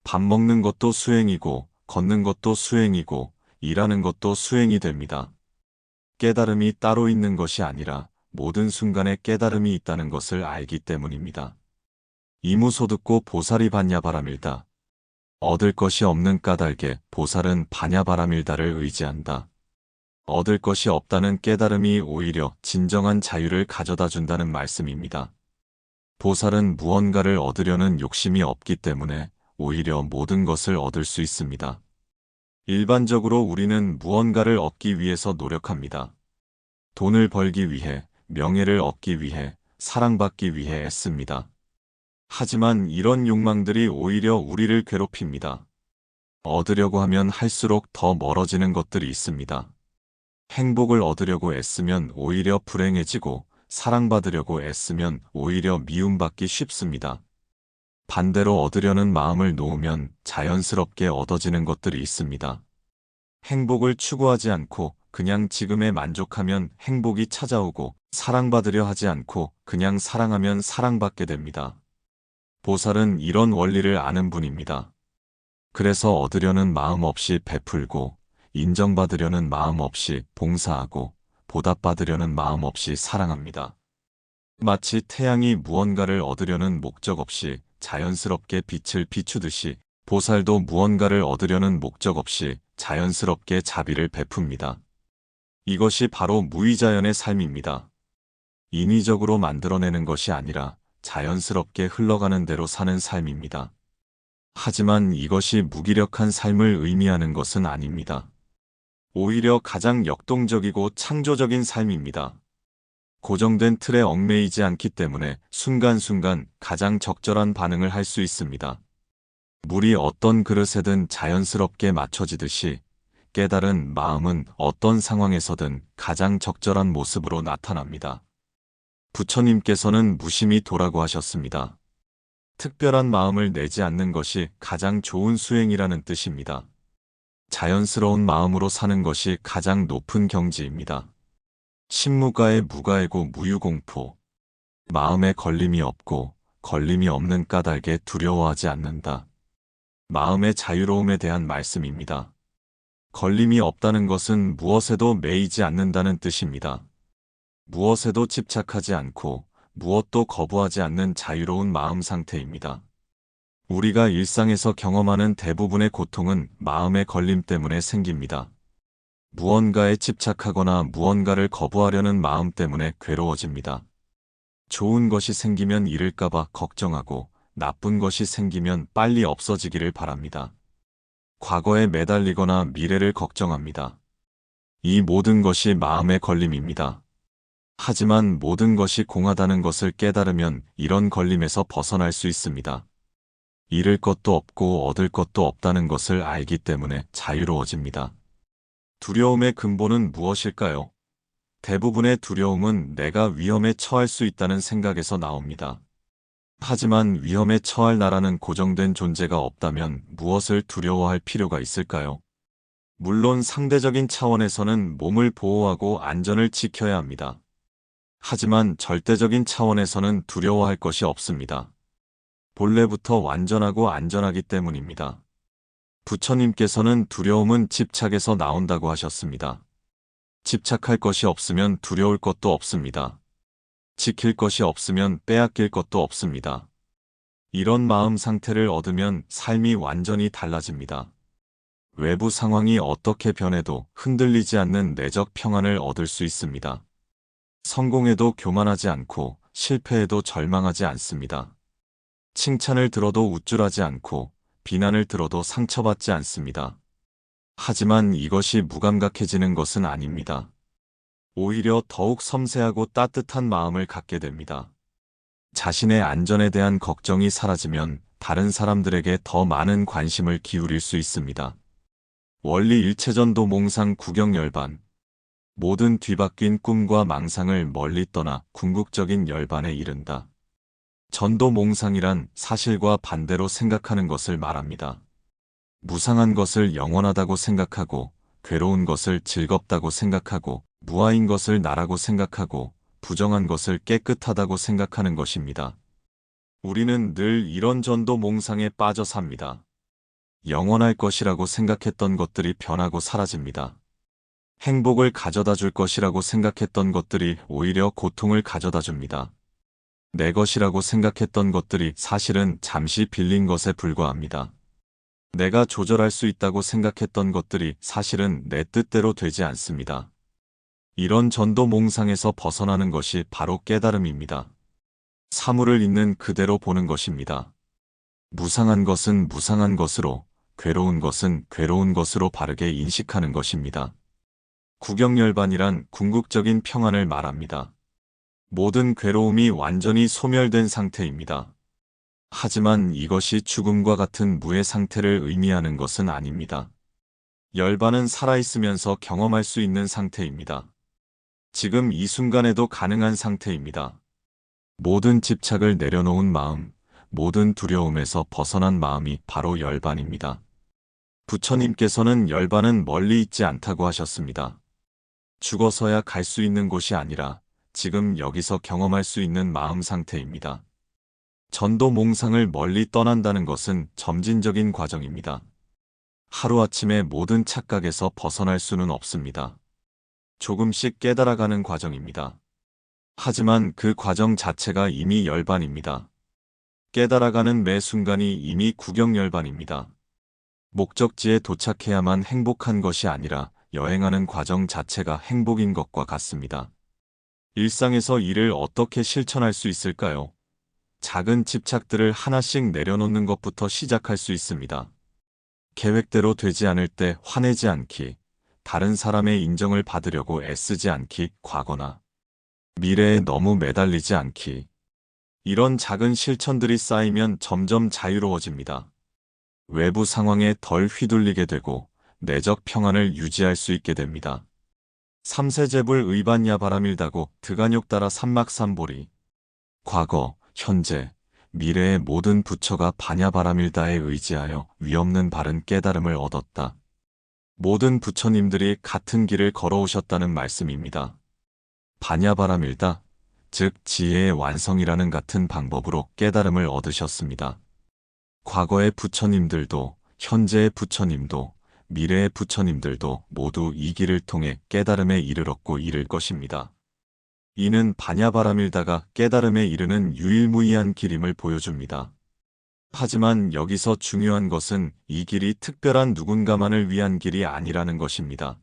밥 먹는 것도 수행이고, 걷는 것도 수행이고, 일하는 것도 수행이 됩니다. 깨달음이 따로 있는 것이 아니라 모든 순간에 깨달음이 있다는 것을 알기 때문입니다. 이무소듣고 보살이 반야바라밀다. 얻을 것이 없는 까닭에 보살은 반야바라밀다를 의지한다. 얻을 것이 없다는 깨달음이 오히려 진정한 자유를 가져다 준다는 말씀입니다. 보살은 무언가를 얻으려는 욕심이 없기 때문에 오히려 모든 것을 얻을 수 있습니다. 일반적으로 우리는 무언가를 얻기 위해서 노력합니다. 돈을 벌기 위해, 명예를 얻기 위해, 사랑받기 위해 애씁니다. 하지만 이런 욕망들이 오히려 우리를 괴롭힙니다. 얻으려고 하면 할수록 더 멀어지는 것들이 있습니다. 행복을 얻으려고 애쓰면 오히려 불행해지고, 사랑받으려고 애쓰면 오히려 미움받기 쉽습니다. 반대로 얻으려는 마음을 놓으면 자연스럽게 얻어지는 것들이 있습니다. 행복을 추구하지 않고 그냥 지금에 만족하면 행복이 찾아오고, 사랑받으려 하지 않고 그냥 사랑하면 사랑받게 됩니다. 보살은 이런 원리를 아는 분입니다. 그래서 얻으려는 마음 없이 베풀고, 인정받으려는 마음 없이 봉사하고, 보답받으려는 마음 없이 사랑합니다. 마치 태양이 무언가를 얻으려는 목적 없이 자연스럽게 빛을 비추듯이, 보살도 무언가를 얻으려는 목적 없이 자연스럽게 자비를 베풉니다. 이것이 바로 무의자연의 삶입니다. 인위적으로 만들어내는 것이 아니라 자연스럽게 흘러가는 대로 사는 삶입니다. 하지만 이것이 무기력한 삶을 의미하는 것은 아닙니다. 오히려 가장 역동적이고 창조적인 삶입니다. 고정된 틀에 얽매이지 않기 때문에 순간순간 가장 적절한 반응을 할 수 있습니다. 물이 어떤 그릇에든 자연스럽게 맞춰지듯이, 깨달은 마음은 어떤 상황에서든 가장 적절한 모습으로 나타납니다. 부처님께서는 무심히도라고 하셨습니다. 특별한 마음을 내지 않는 것이 가장 좋은 수행이라는 뜻입니다. 자연스러운 마음으로 사는 것이 가장 높은 경지입니다. 신무가의 무가이고 무유공포. 마음에 걸림이 없고 걸림이 없는 까닭에 두려워하지 않는다. 마음의 자유로움에 대한 말씀입니다. 걸림이 없다는 것은 무엇에도 매이지 않는다는 뜻입니다. 무엇에도 집착하지 않고 무엇도 거부하지 않는 자유로운 마음 상태입니다. 우리가 일상에서 경험하는 대부분의 고통은 마음의 걸림 때문에 생깁니다. 무언가에 집착하거나 무언가를 거부하려는 마음 때문에 괴로워집니다. 좋은 것이 생기면 잃을까봐 걱정하고, 나쁜 것이 생기면 빨리 없어지기를 바랍니다. 과거에 매달리거나 미래를 걱정합니다. 이 모든 것이 마음의 걸림입니다. 하지만 모든 것이 공하다는 것을 깨달으면 이런 걸림에서 벗어날 수 있습니다. 잃을 것도 없고 얻을 것도 없다는 것을 알기 때문에 자유로워집니다. 두려움의 근본은 무엇일까요? 대부분의 두려움은 내가 위험에 처할 수 있다는 생각에서 나옵니다. 하지만 위험에 처할 나라는 고정된 존재가 없다면 무엇을 두려워할 필요가 있을까요? 물론 상대적인 차원에서는 몸을 보호하고 안전을 지켜야 합니다. 하지만 절대적인 차원에서는 두려워할 것이 없습니다. 본래부터 완전하고 안전하기 때문입니다. 부처님께서는 두려움은 집착에서 나온다고 하셨습니다. 집착할 것이 없으면 두려울 것도 없습니다. 지킬 것이 없으면 빼앗길 것도 없습니다. 이런 마음 상태를 얻으면 삶이 완전히 달라집니다. 외부 상황이 어떻게 변해도 흔들리지 않는 내적 평안을 얻을 수 있습니다. 성공해도 교만하지 않고 실패해도 절망하지 않습니다. 칭찬을 들어도 우쭐하지 않고 비난을 들어도 상처받지 않습니다. 하지만 이것이 무감각해지는 것은 아닙니다. 오히려 더욱 섬세하고 따뜻한 마음을 갖게 됩니다. 자신의 안전에 대한 걱정이 사라지면 다른 사람들에게 더 많은 관심을 기울일 수 있습니다. 원리 일체전도 몽상 구경열반. 모든 뒤바뀐 꿈과 망상을 멀리 떠나 궁극적인 열반에 이른다. 전도몽상이란 사실과 반대로 생각하는 것을 말합니다. 무상한 것을 영원하다고 생각하고, 괴로운 것을 즐겁다고 생각하고, 무아인 것을 나라고 생각하고, 부정한 것을 깨끗하다고 생각하는 것입니다. 우리는 늘 이런 전도몽상에 빠져 삽니다. 영원할 것이라고 생각했던 것들이 변하고 사라집니다. 행복을 가져다 줄 것이라고 생각했던 것들이 오히려 고통을 가져다 줍니다. 내 것이라고 생각했던 것들이 사실은 잠시 빌린 것에 불과합니다. 내가 조절할 수 있다고 생각했던 것들이 사실은 내 뜻대로 되지 않습니다. 이런 전도몽상에서 벗어나는 것이 바로 깨달음입니다. 사물을 있는 그대로 보는 것입니다. 무상한 것은 무상한 것으로, 괴로운 것은 괴로운 것으로 바르게 인식하는 것입니다. 구경열반이란 궁극적인 평안을 말합니다. 모든 괴로움이 완전히 소멸된 상태입니다. 하지만 이것이 죽음과 같은 무의 상태를 의미하는 것은 아닙니다. 열반은 살아있으면서 경험할 수 있는 상태입니다. 지금 이 순간에도 가능한 상태입니다. 모든 집착을 내려놓은 마음, 모든 두려움에서 벗어난 마음이 바로 열반입니다. 부처님께서는 열반은 멀리 있지 않다고 하셨습니다. 죽어서야 갈 수 있는 곳이 아니라 지금 여기서 경험할 수 있는 마음 상태입니다. 전도 몽상을 멀리 떠난다는 것은 점진적인 과정입니다. 하루아침에 모든 착각에서 벗어날 수는 없습니다. 조금씩 깨달아가는 과정입니다. 하지만 그 과정 자체가 이미 열반입니다. 깨달아가는 매 순간이 이미 구경열반입니다. 목적지에 도착해야만 행복한 것이 아니라 여행하는 과정 자체가 행복인 것과 같습니다. 일상에서 이를 어떻게 실천할 수 있을까요? 작은 집착들을 하나씩 내려놓는 것부터 시작할 수 있습니다. 계획대로 되지 않을 때 화내지 않기, 다른 사람의 인정을 받으려고 애쓰지 않기, 과거나 미래에 너무 매달리지 않기. 이런 작은 실천들이 쌓이면 점점 자유로워집니다. 외부 상황에 덜 휘둘리게 되고 내적 평안을 유지할 수 있게 됩니다. 삼세제불 의반야 바람일다고 드간욕 따라 삼막삼보리. 과거, 현재, 미래의 모든 부처가 반야바람일다에 의지하여 위없는 바른 깨달음을 얻었다. 모든 부처님들이 같은 길을 걸어오셨다는 말씀입니다. 반야바람일다, 즉 지혜의 완성이라는 같은 방법으로 깨달음을 얻으셨습니다. 과거의 부처님들도, 현재의 부처님도, 미래의 부처님들도 모두 이 길을 통해 깨달음에 이르렀고 이를 것입니다. 이는 반야바람일다가 깨달음에 이르는 유일무이한 길임을 보여줍니다. 하지만 여기서 중요한 것은 이 길이 특별한 누군가만을 위한 길이 아니라는 것입니다.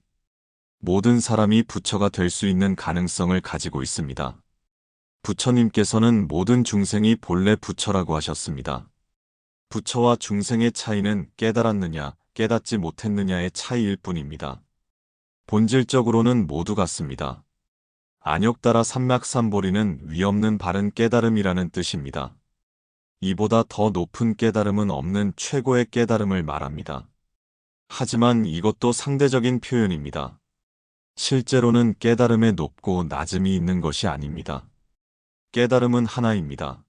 모든 사람이 부처가 될 수 있는 가능성을 가지고 있습니다. 부처님께서는 모든 중생이 본래 부처라고 하셨습니다. 부처와 중생의 차이는 깨달았느냐, 깨닫지 못했느냐의 차이일 뿐입니다. 본질적으로는 모두 같습니다. 안욕 따라 삼막삼보리는 위없는 바른 깨달음이라는 뜻입니다. 이보다 더 높은 깨달음은 없는 최고의 깨달음을 말합니다. 하지만 이것도 상대적인 표현입니다. 실제로는 깨달음에 높고 낮음이 있는 것이 아닙니다. 깨달음은 하나입니다.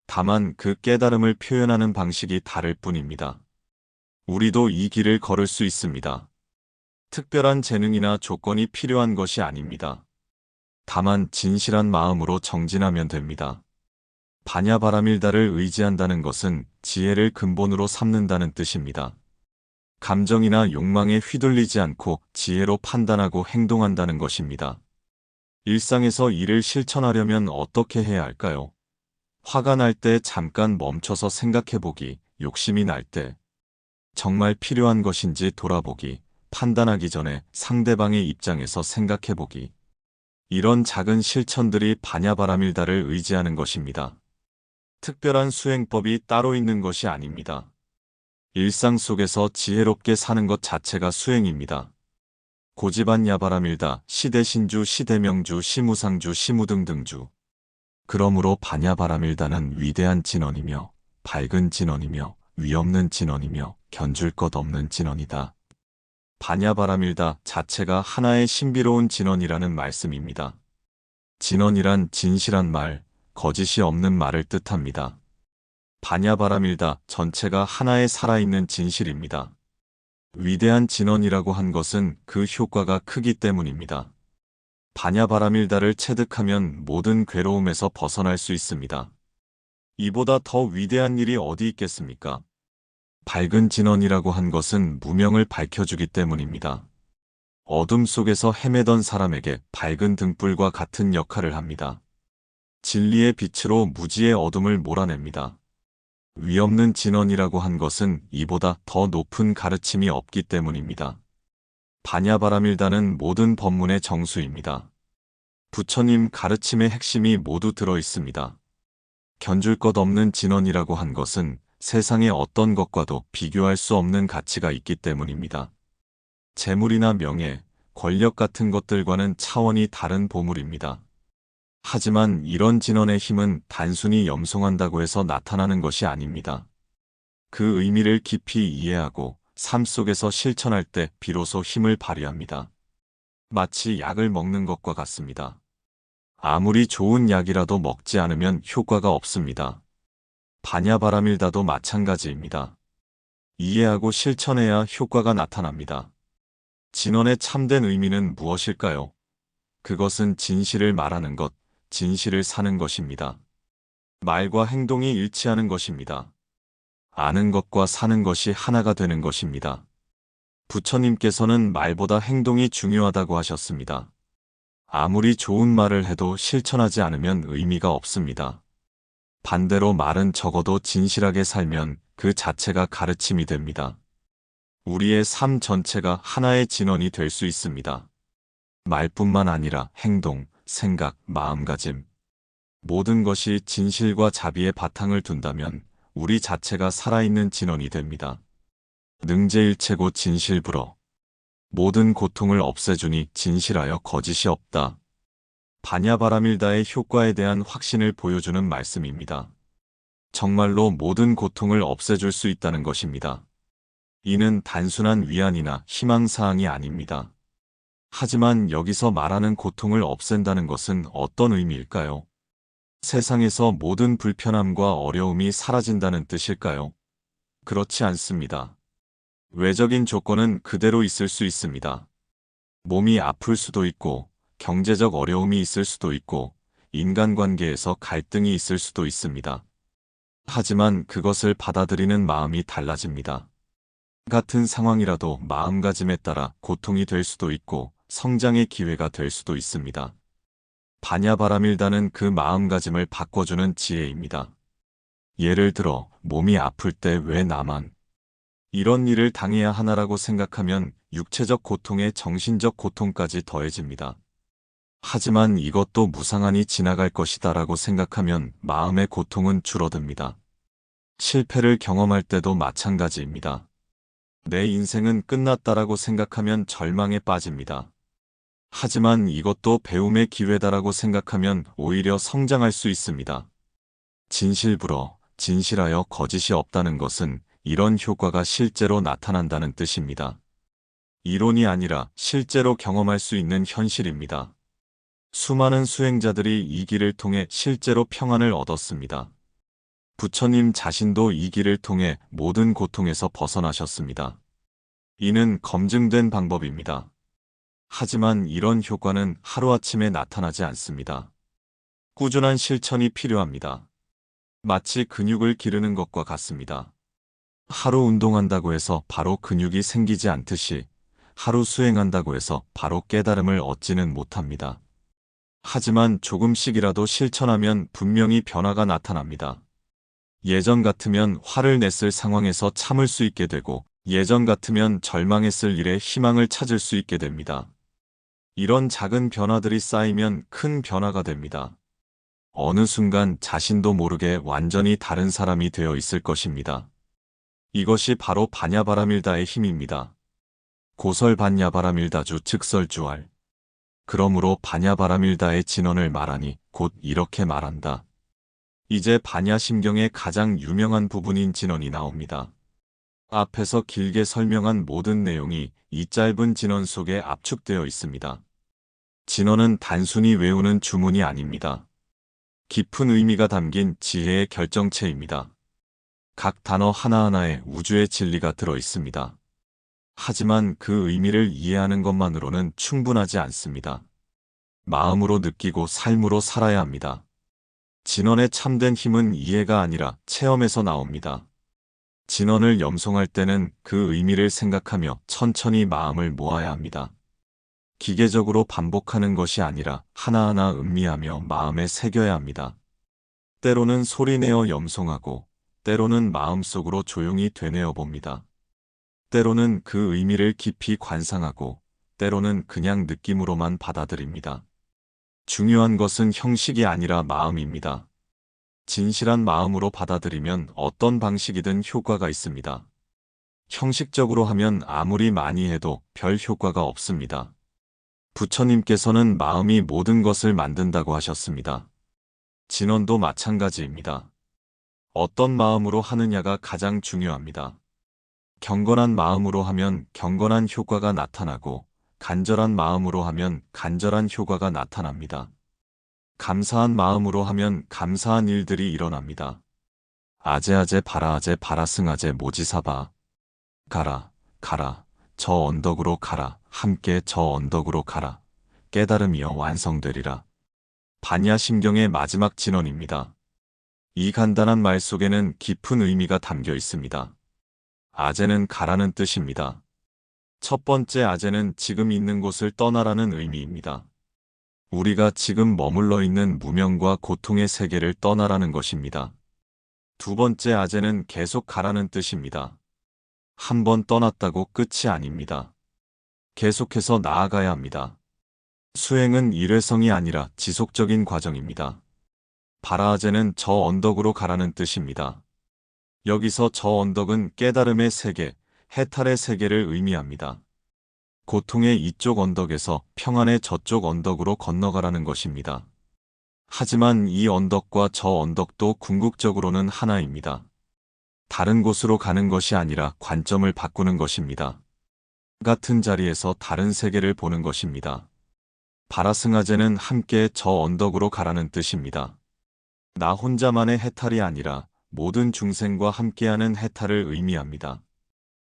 다만 그 깨달음을 표현하는 방식이 다를 뿐입니다. 우리도 이 길을 걸을 수 있습니다. 특별한 재능이나 조건이 필요한 것이 아닙니다. 다만 진실한 마음으로 정진하면 됩니다. 반야바람일다를 의지한다는 것은 지혜를 근본으로 삼는다는 뜻입니다. 감정이나 욕망에 휘둘리지 않고 지혜로 판단하고 행동한다는 것입니다. 일상에서 이를 실천하려면 어떻게 해야 할까요? 화가 날 때 잠깐 멈춰서 생각해보기, 욕심이 날 때 정말 필요한 것인지 돌아보기, 판단하기 전에 상대방의 입장에서 생각해보기. 이런 작은 실천들이 반야바람일다를 의지하는 것입니다. 특별한 수행법이 따로 있는 것이 아닙니다. 일상 속에서 지혜롭게 사는 것 자체가 수행입니다. 고지반야바람일다, 시대신주, 시대명주, 시무상주, 시무등등주. 그러므로 반야바람일다는 위대한 진언이며 밝은 진언이며 위없는 진언이며 견줄 것 없는 진언이다. 반야바람일다 자체가 하나의 신비로운 진언이라는 말씀입니다. 진언이란 진실한 말, 거짓이 없는 말을 뜻합니다. 반야바람일다 전체가 하나의 살아있는 진실입니다. 위대한 진언이라고 한 것은 그 효과가 크기 때문입니다. 반야바람일다를 체득하면 모든 괴로움에서 벗어날 수 있습니다. 이보다 더 위대한 일이 어디 있겠습니까? 밝은 진언이라고 한 것은 무명을 밝혀주기 때문입니다. 어둠 속에서 헤매던 사람에게 밝은 등불과 같은 역할을 합니다. 진리의 빛으로 무지의 어둠을 몰아냅니다. 위없는 진언이라고 한 것은 이보다 더 높은 가르침이 없기 때문입니다. 반야바람일다는 모든 법문의 정수입니다. 부처님 가르침의 핵심이 모두 들어 있습니다. 견줄 것 없는 진언이라고 한 것은 세상의 어떤 것과도 비교할 수 없는 가치가 있기 때문입니다. 재물이나 명예, 권력 같은 것들과는 차원이 다른 보물입니다. 하지만 이런 진언의 힘은 단순히 염송한다고 해서 나타나는 것이 아닙니다. 그 의미를 깊이 이해하고 삶 속에서 실천할 때 비로소 힘을 발휘합니다. 마치 약을 먹는 것과 같습니다. 아무리 좋은 약이라도 먹지 않으면 효과가 없습니다. 반야바람일다도 마찬가지입니다. 이해하고 실천해야 효과가 나타납니다. 진언의 참된 의미는 무엇일까요? 그것은 진실을 말하는 것, 진실을 사는 것입니다. 말과 행동이 일치하는 것입니다. 아는 것과 사는 것이 하나가 되는 것입니다. 부처님께서는 말보다 행동이 중요하다고 하셨습니다. 아무리 좋은 말을 해도 실천하지 않으면 의미가 없습니다. 반대로 말은 적어도 진실하게 살면 그 자체가 가르침이 됩니다. 우리의 삶 전체가 하나의 진언이 될 수 있습니다. 말뿐만 아니라 행동, 생각, 마음가짐. 모든 것이 진실과 자비의 바탕을 둔다면 우리 자체가 살아있는 진언이 됩니다. 능제일체고 진실불허. 모든 고통을 없애주니 진실하여 거짓이 없다. 반야바라밀다의 효과에 대한 확신을 보여주는 말씀입니다. 정말로 모든 고통을 없애줄 수 있다는 것입니다. 이는 단순한 위안이나 희망사항이 아닙니다. 하지만 여기서 말하는 고통을 없앤다는 것은 어떤 의미일까요? 세상에서 모든 불편함과 어려움이 사라진다는 뜻일까요? 그렇지 않습니다. 외적인 조건은 그대로 있을 수 있습니다. 몸이 아플 수도 있고, 경제적 어려움이 있을 수도 있고, 인간관계에서 갈등이 있을 수도 있습니다. 하지만 그것을 받아들이는 마음이 달라집니다. 같은 상황이라도 마음가짐에 따라 고통이 될 수도 있고, 성장의 기회가 될 수도 있습니다. 반야바라밀다는 그 마음가짐을 바꿔주는 지혜입니다. 예를 들어, 몸이 아플 때 왜 나만 이런 일을 당해야 하나라고 생각하면 육체적 고통에 정신적 고통까지 더해집니다. 하지만 이것도 무상하니 지나갈 것이다라고 생각하면 마음의 고통은 줄어듭니다. 실패를 경험할 때도 마찬가지입니다. 내 인생은 끝났다라고 생각하면 절망에 빠집니다. 하지만 이것도 배움의 기회다라고 생각하면 오히려 성장할 수 있습니다. 진실불허, 진실하여 거짓이 없다는 것은 이런 효과가 실제로 나타난다는 뜻입니다. 이론이 아니라 실제로 경험할 수 있는 현실입니다. 수많은 수행자들이 이 길을 통해 실제로 평안을 얻었습니다. 부처님 자신도 이 길을 통해 모든 고통에서 벗어나셨습니다. 이는 검증된 방법입니다. 하지만 이런 효과는 하루아침에 나타나지 않습니다. 꾸준한 실천이 필요합니다. 마치 근육을 기르는 것과 같습니다. 하루 운동한다고 해서 바로 근육이 생기지 않듯이 하루 수행한다고 해서 바로 깨달음을 얻지는 못합니다. 하지만 조금씩이라도 실천하면 분명히 변화가 나타납니다. 예전 같으면 화를 냈을 상황에서 참을 수 있게 되고 예전 같으면 절망했을 일에 희망을 찾을 수 있게 됩니다. 이런 작은 변화들이 쌓이면 큰 변화가 됩니다. 어느 순간 자신도 모르게 완전히 다른 사람이 되어 있을 것입니다. 이것이 바로 반야바라밀다의 힘입니다. 고설반야바라밀다주 즉설주알. 그러므로 반야바라밀다의 진언을 말하니 곧 이렇게 말한다. 이제 반야심경의 가장 유명한 부분인 진언이 나옵니다. 앞에서 길게 설명한 모든 내용이 이 짧은 진언 속에 압축되어 있습니다. 진언은 단순히 외우는 주문이 아닙니다. 깊은 의미가 담긴 지혜의 결정체입니다. 각 단어 하나하나에 우주의 진리가 들어 있습니다. 하지만 그 의미를 이해하는 것만으로는 충분하지 않습니다. 마음으로 느끼고 삶으로 살아야 합니다. 진언의 참된 힘은 이해가 아니라 체험에서 나옵니다. 진언을 염송할 때는 그 의미를 생각하며 천천히 마음을 모아야 합니다. 기계적으로 반복하는 것이 아니라 하나하나 음미하며 마음에 새겨야 합니다. 때로는 소리내어 염송하고 때로는 마음속으로 조용히 되뇌어 봅니다. 때로는 그 의미를 깊이 관상하고 때로는 그냥 느낌으로만 받아들입니다. 중요한 것은 형식이 아니라 마음입니다. 진실한 마음으로 받아들이면 어떤 방식이든 효과가 있습니다. 형식적으로 하면 아무리 많이 해도 별 효과가 없습니다. 부처님께서는 마음이 모든 것을 만든다고 하셨습니다. 진언도 마찬가지입니다. 어떤 마음으로 하느냐가 가장 중요합니다. 경건한 마음으로 하면 경건한 효과가 나타나고 간절한 마음으로 하면 간절한 효과가 나타납니다. 감사한 마음으로 하면 감사한 일들이 일어납니다. 아제아제 바라아제 바라승아제 모지사바. 가라, 가라, 저 언덕으로 가라, 함께 저 언덕으로 가라. 깨달음이여 완성되리라. 반야심경의 마지막 진언입니다. 이 간단한 말 속에는 깊은 의미가 담겨 있습니다. 아재는 가라는 뜻입니다. 첫 번째 아재는 지금 있는 곳을 떠나라는 의미입니다. 우리가 지금 머물러 있는 무명과 고통의 세계를 떠나라는 것입니다. 두 번째 아재는 계속 가라는 뜻입니다. 한 번 떠났다고 끝이 아닙니다. 계속해서 나아가야 합니다. 수행은 일회성이 아니라 지속적인 과정입니다. 바라아제는 저 언덕으로 가라는 뜻입니다. 여기서 저 언덕은 깨달음의 세계, 해탈의 세계를 의미합니다. 고통의 이쪽 언덕에서 평안의 저쪽 언덕으로 건너가라는 것입니다. 하지만 이 언덕과 저 언덕도 궁극적으로는 하나입니다. 다른 곳으로 가는 것이 아니라 관점을 바꾸는 것입니다. 같은 자리에서 다른 세계를 보는 것입니다. 바라승아제는 함께 저 언덕으로 가라는 뜻입니다. 나 혼자만의 해탈이 아니라 모든 중생과 함께하는 해탈을 의미합니다.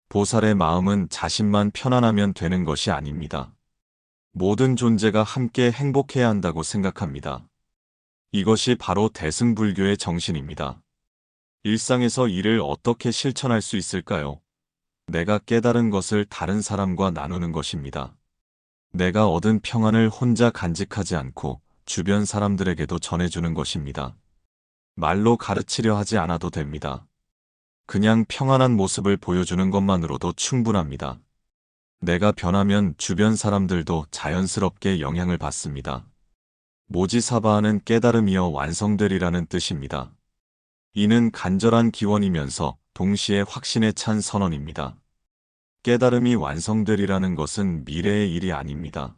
보살의 마음은 자신만 편안하면 되는 것이 아닙니다. 모든 존재가 함께 행복해야 한다고 생각합니다. 이것이 바로 대승불교의 정신입니다. 일상에서 이를 어떻게 실천할 수 있을까요? 내가 깨달은 것을 다른 사람과 나누는 것입니다. 내가 얻은 평안을 혼자 간직하지 않고 주변 사람들에게도 전해주는 것입니다. 말로 가르치려 하지 않아도 됩니다. 그냥 평안한 모습을 보여주는 것만으로도 충분합니다. 내가 변하면 주변 사람들도 자연스럽게 영향을 받습니다. 모지사바하는 깨달음이여 완성되리라는 뜻입니다. 이는 간절한 기원이면서 동시에 확신에 찬 선언입니다. 깨달음이 완성되리라는 것은 미래의 일이 아닙니다.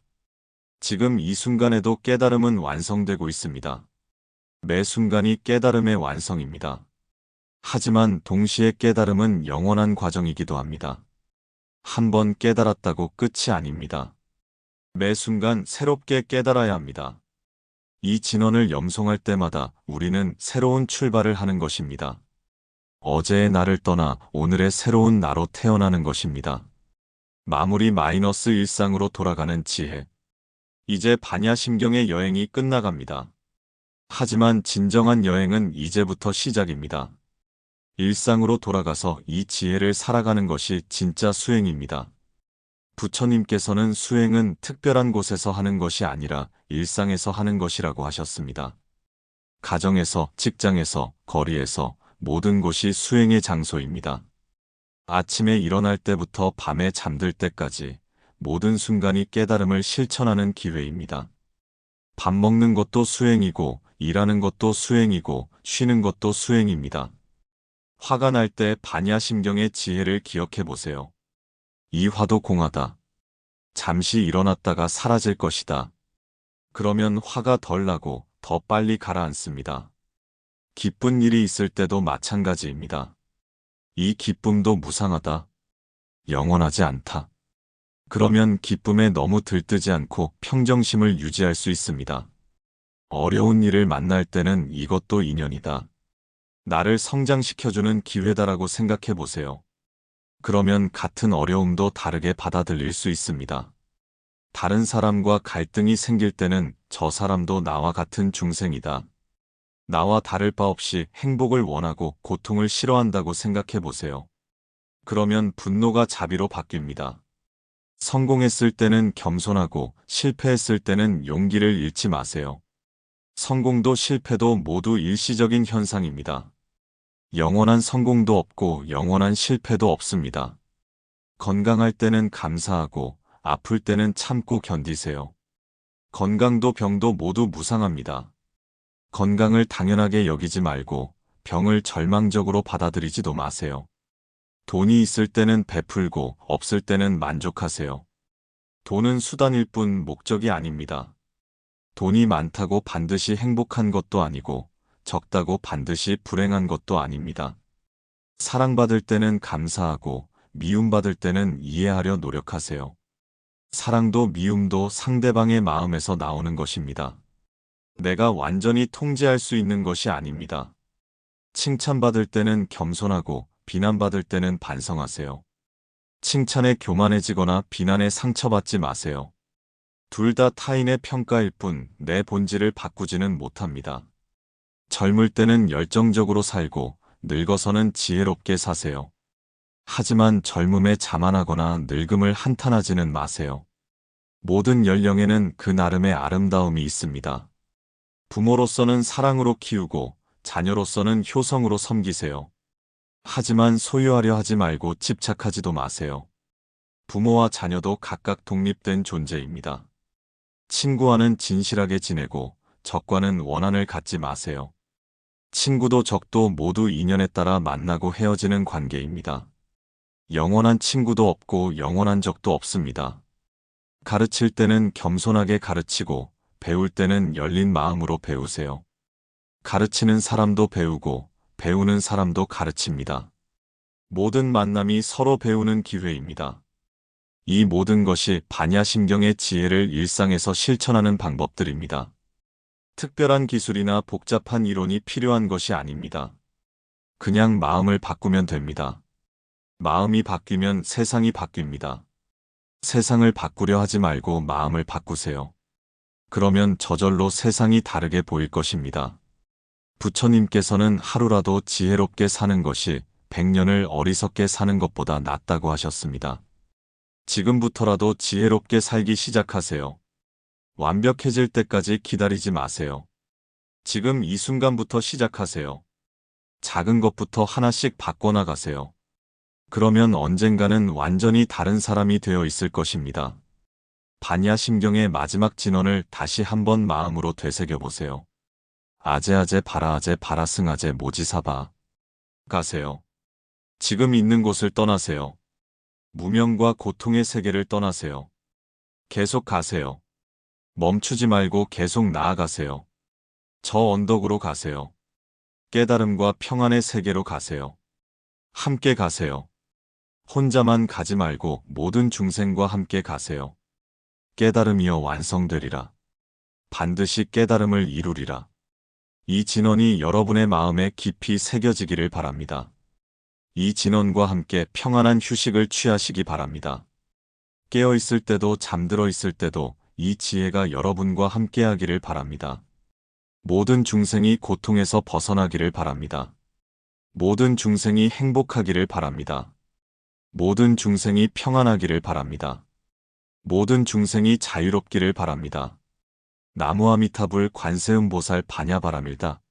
지금 이 순간에도 깨달음은 완성되고 있습니다. 매 순간이 깨달음의 완성입니다. 하지만 동시에 깨달음은 영원한 과정이기도 합니다. 한 번 깨달았다고 끝이 아닙니다. 매 순간 새롭게 깨달아야 합니다. 이 진언을 염송할 때마다 우리는 새로운 출발을 하는 것입니다. 어제의 나를 떠나 오늘의 새로운 나로 태어나는 것입니다. 마무리 마이너스 일상으로 돌아가는 지혜. 이제 반야심경의 여행이 끝나갑니다. 하지만 진정한 여행은 이제부터 시작입니다. 일상으로 돌아가서 이 지혜를 살아가는 것이 진짜 수행입니다. 부처님께서는 수행은 특별한 곳에서 하는 것이 아니라 일상에서 하는 것이라고 하셨습니다. 가정에서, 직장에서, 거리에서 모든 곳이 수행의 장소입니다. 아침에 일어날 때부터 밤에 잠들 때까지 모든 순간이 깨달음을 실천하는 기회입니다. 밥 먹는 것도 수행이고, 일하는 것도 수행이고, 쉬는 것도 수행입니다. 화가 날 때 반야심경의 지혜를 기억해 보세요. 이 화도 공하다. 잠시 일어났다가 사라질 것이다. 그러면 화가 덜 나고 더 빨리 가라앉습니다. 기쁜 일이 있을 때도 마찬가지입니다. 이 기쁨도 무상하다. 영원하지 않다. 그러면 기쁨에 너무 들뜨지 않고 평정심을 유지할 수 있습니다. 어려운 일을 만날 때는 이것도 인연이다. 나를 성장시켜주는 기회다라고 생각해 보세요. 그러면 같은 어려움도 다르게 받아들일 수 있습니다. 다른 사람과 갈등이 생길 때는 저 사람도 나와 같은 중생이다. 나와 다를 바 없이 행복을 원하고 고통을 싫어한다고 생각해 보세요. 그러면 분노가 자비로 바뀝니다. 성공했을 때는 겸손하고 실패했을 때는 용기를 잃지 마세요. 성공도 실패도 모두 일시적인 현상입니다. 영원한 성공도 없고 영원한 실패도 없습니다. 건강할 때는 감사하고 아플 때는 참고 견디세요. 건강도 병도 모두 무상합니다. 건강을 당연하게 여기지 말고 병을 절망적으로 받아들이지도 마세요. 돈이 있을 때는 베풀고 없을 때는 만족하세요. 돈은 수단일 뿐 목적이 아닙니다. 돈이 많다고 반드시 행복한 것도 아니고 적다고 반드시 불행한 것도 아닙니다. 사랑받을 때는 감사하고 미움받을 때는 이해하려 노력하세요. 사랑도 미움도 상대방의 마음에서 나오는 것입니다. 내가 완전히 통제할 수 있는 것이 아닙니다. 칭찬받을 때는 겸손하고 비난받을 때는 반성하세요. 칭찬에 교만해지거나 비난에 상처받지 마세요. 둘 다 타인의 평가일 뿐 내 본질을 바꾸지는 못합니다. 젊을 때는 열정적으로 살고 늙어서는 지혜롭게 사세요. 하지만 젊음에 자만하거나 늙음을 한탄하지는 마세요. 모든 연령에는 그 나름의 아름다움이 있습니다. 부모로서는 사랑으로 키우고 자녀로서는 효성으로 섬기세요. 하지만 소유하려 하지 말고 집착하지도 마세요. 부모와 자녀도 각각 독립된 존재입니다. 친구와는 진실하게 지내고 적과는 원한을 갖지 마세요. 친구도 적도 모두 인연에 따라 만나고 헤어지는 관계입니다. 영원한 친구도 없고 영원한 적도 없습니다. 가르칠 때는 겸손하게 가르치고 배울 때는 열린 마음으로 배우세요. 가르치는 사람도 배우고 배우는 사람도 가르칩니다. 모든 만남이 서로 배우는 기회입니다. 이 모든 것이 반야심경의 지혜를 일상에서 실천하는 방법들입니다. 특별한 기술이나 복잡한 이론이 필요한 것이 아닙니다. 그냥 마음을 바꾸면 됩니다. 마음이 바뀌면 세상이 바뀝니다. 세상을 바꾸려 하지 말고 마음을 바꾸세요. 그러면 저절로 세상이 다르게 보일 것입니다. 부처님께서는 하루라도 지혜롭게 사는 것이 100년을 어리석게 사는 것보다 낫다고 하셨습니다. 지금부터라도 지혜롭게 살기 시작하세요. 완벽해질 때까지 기다리지 마세요. 지금 이 순간부터 시작하세요. 작은 것부터 하나씩 바꿔나가세요. 그러면 언젠가는 완전히 다른 사람이 되어 있을 것입니다. 반야심경의 마지막 진언을 다시 한번 마음으로 되새겨보세요. 아제아제 바라아제 바라승아제 모지사바. 가세요. 지금 있는 곳을 떠나세요. 무명과 고통의 세계를 떠나세요. 계속 가세요. 멈추지 말고 계속 나아가세요. 저 언덕으로 가세요. 깨달음과 평안의 세계로 가세요. 함께 가세요. 혼자만 가지 말고 모든 중생과 함께 가세요. 깨달음이여 완성되리라. 반드시 깨달음을 이루리라. 이 진언이 여러분의 마음에 깊이 새겨지기를 바랍니다. 이 진언과 함께 평안한 휴식을 취하시기 바랍니다. 깨어 있을 때도 잠들어 있을 때도 이 지혜가 여러분과 함께하기를 바랍니다. 모든 중생이 고통에서 벗어나기를 바랍니다. 모든 중생이 행복하기를 바랍니다. 모든 중생이 평안하기를 바랍니다. 모든 중생이 자유롭기를 바랍니다. 나무아미타불 관세음보살 반야바라밀다.